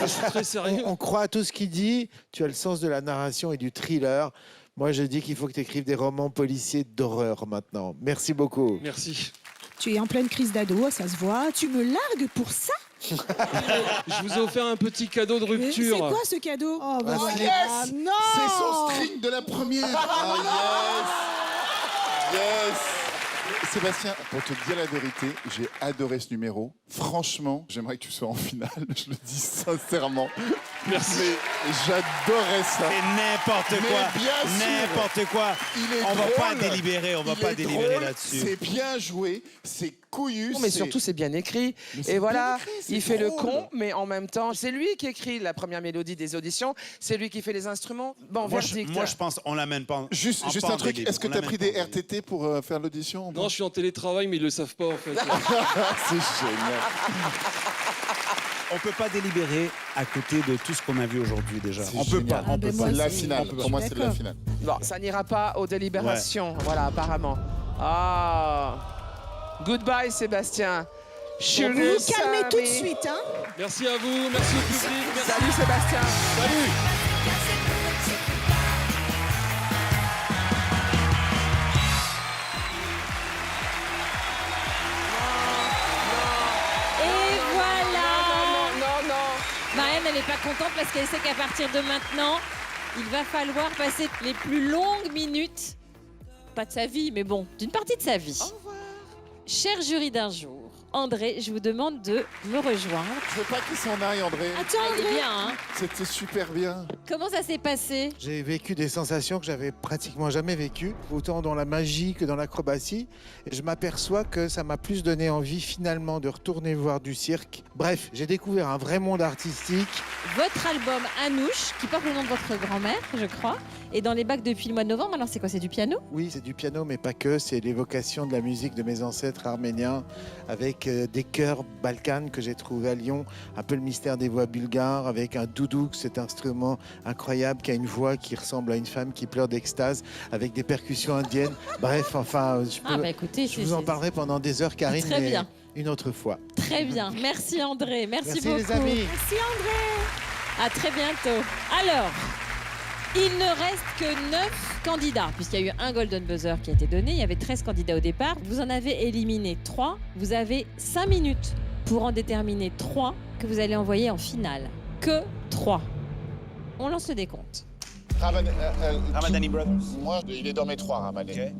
Je suis très sérieux. on croit à tout ce qu'il dit. Tu as le sens de la narration et du thriller. Moi, je dis qu'il faut que tu écrives des romans policiers d'horreur maintenant. Merci beaucoup. Merci. Tu es en pleine crise d'ado, ça se voit. Tu me largues pour ça? Je vous ai offert un petit cadeau de Mais rupture. c'est quoi ce cadeau? Oh, bah, Ah, voilà. yes. Ah, non. C'est son string de la première. Ah, yes. Yes. Sébastien, pour te dire la vérité, j'ai adoré ce numéro. Franchement, j'aimerais que tu sois en finale, je le dis sincèrement. Merci. Mais j'adorais ça. C'est n'importe Mais quoi. bien sûr. N'importe quoi. Il est On va drôle. pas délibérer, on va Il pas est délibérer drôle, là-dessus. C'est bien joué, c'est couillu. Non, mais c'est- surtout, c'est bien écrit. Mais c'est Et voilà, bien écrit, c'est il fait le drôle. con, mais en même temps, c'est lui qui écrit la première mélodie des auditions, c'est lui qui fait les instruments. Bon, verdict. Moi, je pense on l'amène pas. Juste en un truc, libre. est-ce que On tu as l'amène pris pas des en libre. RTT pour faire l'audition? Non, je suis en télétravail, mais ils le savent pas en fait. C'est génial. On peut pas délibérer à côté de tout ce qu'on a vu aujourd'hui déjà. C'est On peut génial. pas. On peut moi pas. La aussi. finale, pour moi, c'est la D'accord. finale. Bon, ça n'ira pas aux délibérations, voilà, apparemment. Ah, goodbye, Sébastien. Vous vous calmez tout de suite, hein. Merci à vous, merci au public. Merci. Salut, Sébastien. Salut. Et voilà. Non, non. Marianne, elle n'est pas contente parce qu'elle sait qu'à partir de maintenant, il va falloir passer les plus longues minutes, pas de sa vie, mais bon, d'une partie de sa vie. Cher jury d'un jour, André, je vous demande de me rejoindre. Je veux pas qu'il s'en aille, André. Attends, Ah, il est André. bien, hein. C'était super bien. Comment ça s'est passé? J'ai vécu des sensations que j'avais pratiquement jamais vécues, autant dans la magie que dans l'acrobatie. Et je m'aperçois que ça m'a plus donné envie finalement de retourner voir du cirque. Bref, j'ai découvert un vrai monde artistique. Votre album Anouche, qui porte le nom de votre grand-mère, je crois, est dans les bacs depuis le mois de novembre. Alors c'est quoi? C'est du piano? Oui, c'est du piano, mais pas que. C'est l'évocation de la musique de mes ancêtres arméniens avec des chœurs balkanes que j'ai trouvés à Lyon. Un peu le mystère des voix bulgares avec un doudouk, cet instrument incroyable qui a une voix qui ressemble à une femme qui pleure d'extase avec des percussions indiennes. Bref, enfin, Ah bah écoutez, je vous en parlerai pendant des heures, Karine, Très mais bien. une autre fois. Très bien. Merci André. Merci Merci, beaucoup. les amis. Merci, André. À très bientôt. Alors, il ne reste que 9 candidats, puisqu'il y a eu un Golden Buzzer qui a été donné. Il y avait 13 candidats au départ. Vous en avez éliminé 3. Vous avez 5 minutes pour en déterminer 3 que vous allez envoyer en finale. Que 3. On lance le décompte. Ramadani Brothers. Moi, il est dans mes 3, Ramadani. Ok.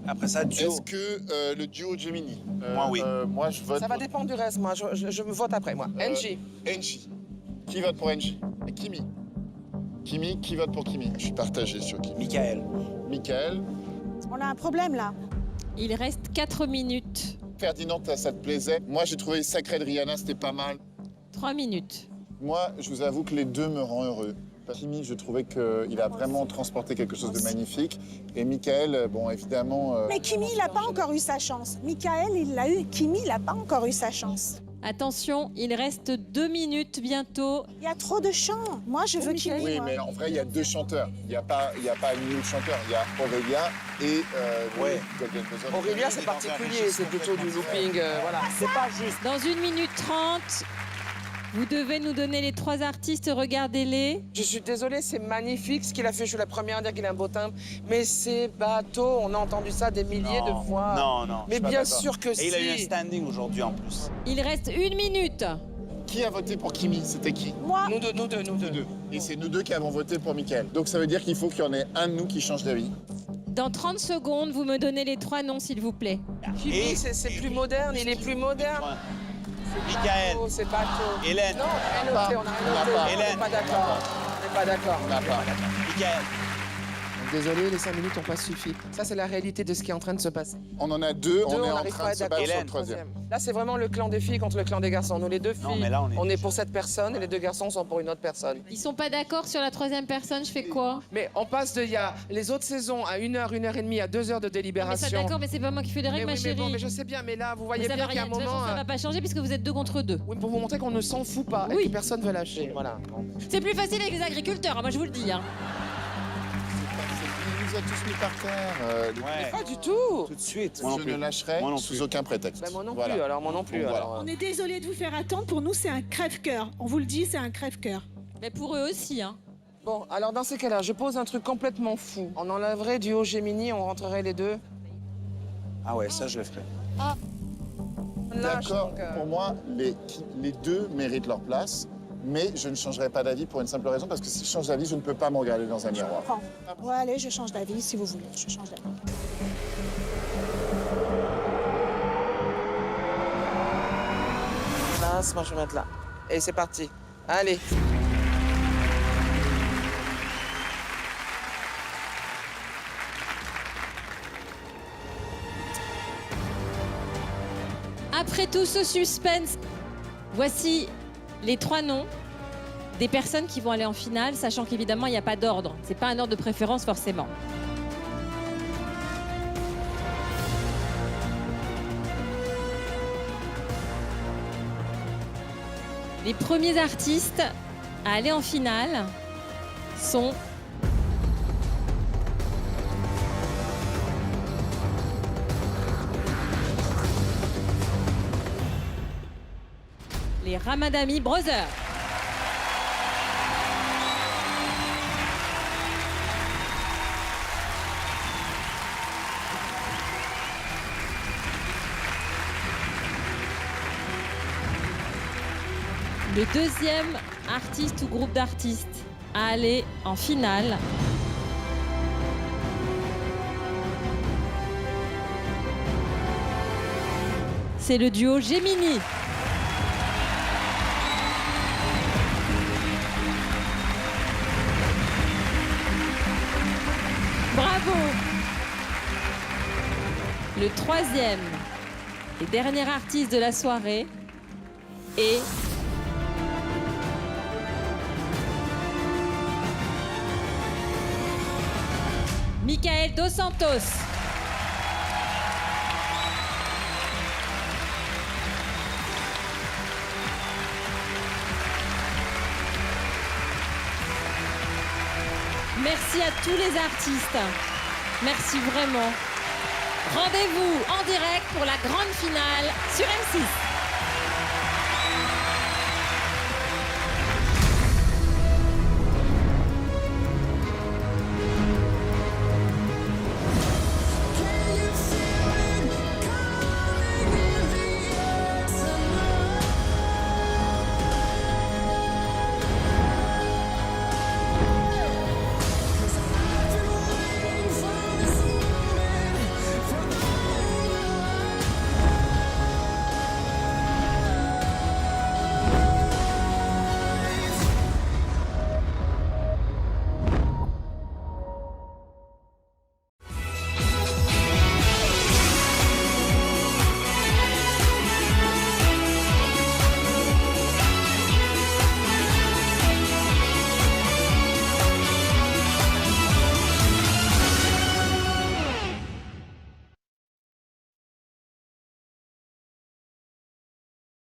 Après ça, duo. Est-ce que le duo Gemini? Moi, oui. Moi, je vote. Ça va dépendre du reste, moi. Je me vote après, moi. NJ. NJ. Qui vote pour NJ? Kimi. Kimi, qui vote pour Kimi? Je suis partagé sur Kimi. Michael. Michael. On a un problème là. Il reste 4 minutes. Ferdinand, ça te plaisait? Moi, j'ai trouvé Sacré de Rihanna, c'était pas mal. 3 minutes. Moi, je vous avoue que les deux me rendent heureux. Kimi, je trouvais qu'il a vraiment transporté quelque chose de magnifique. Et Michael, bon, évidemment... Mais Kimi, il n'a pas encore eu sa chance. Michael, il l'a eu. Kimi, il n'a pas encore eu sa chance. Attention, il reste 2 minutes bientôt. Il y a trop de chants. Moi, je veux Kimi. Oui, moi. mais en vrai, il y a 2 chanteurs. Il n'y a pas 1000 chanteurs. Il y a Aurélia et Ouais. Golden Buzzer. Aurélia, c'est particulier, c'est plutôt du looping, voilà. C'est pas juste. Dans 1 minute 30, vous devez nous donner les 3 artistes. Regardez-les. Je suis désolée, c'est magnifique ce qu'il a fait. Je suis la première à dire qu'il a un beau timbre. Mais c'est bateau, on a entendu ça des milliers de fois. Non, non. Mais je suis pas bien d'accord. sûr que Et il a eu un si. standing aujourd'hui en plus. Il reste 1 minute. Qui a voté pour Kimi? C'était qui? Moi, Nous deux. Et c'est nous deux qui avons voté pour Michael. Donc ça veut dire qu'il faut qu'il y en ait un de nous qui change d'avis. Dans 30 secondes, vous me donnez les 3 noms, s'il vous plaît. Kimi, c'est plus moderne, il est plus moderne. Michael. C'est bateau. Hélène. Non, rien noté, on a rien noté. Hélène. On n'est pas d'accord. On n'est pas d'accord. Michael. Désolé, les 5 minutes n'ont pas suffi. Ça, c'est la réalité de ce qui est en train de se passer. On en a 2, on est en n'arrive train pas à de se être battre d'accord sur le le troisième. Là, c'est vraiment le clan des filles contre le clan des garçons. Nous, les deux filles, Non, mais là, on est pour cette personne et les 2 garçons sont pour une autre personne. Ils sont pas d'accord sur la 3e personne, je fais quoi? Mais on passe de il y a les autres saisons à 1 heure, 1 heure et demie, à 2 heures de Mais ça, délibération. d'accord, mais c'est pas moi qui fais les règles, Mais ma oui, mais chérie. bon, mais je sais bien, mais là, vous voyez Mais ça bien va qu'à rien, un de toute moment. façon, ça va pas changer puisque vous êtes 2 contre 2. Oui, pour vous montrer qu'on ne s'en fout pas et Oui. que personne veut lâcher. Voilà. C'est plus facile avec les agriculteurs, hein, moi je vous le dis. Hein. Il nous a tous mis par terre. Ouais. Pas du tout. Tout de suite. Je ne lâcherai Moi non sous plus. aucun prétexte. Bah, moi non Voilà. plus, alors moi non plus. Bon, voilà. alors. on est désolé de vous faire attendre. Pour nous, c'est un crève-cœur. On vous le dit, c'est un crève-cœur. Mais pour eux aussi, hein. Bon, alors dans ces cas-là, je pose un truc complètement fou. On enlèverait du haut Gemini, on rentrerait les deux. Ah ouais, ça, je le ferai. lâche. D'accord, donc, pour moi, les deux méritent leur place, mais je ne changerai pas d'avis pour une simple raison, parce que si je change d'avis, je ne peux pas me regarder dans un miroir. Prends. Ouais, allez, je change d'avis si vous voulez. Je change d'avis. Mince, moi je vais mettre là. Et c'est parti. Allez. Après tout ce suspense, voici les 3 noms des personnes qui vont aller en finale, sachant qu'évidemment, il n'y a pas d'ordre. C'est pas un ordre de préférence forcément. Les premiers artistes à aller en finale sont les Ramadami Brothers. Le deuxième artiste ou groupe d'artistes à aller en finale, c'est le duo Gemini. Bravo! Le troisième et dernier artiste de la soirée est Michael Dos Santos. Merci à tous les artistes. Merci vraiment. Rendez-vous en direct pour la grande finale sur M6.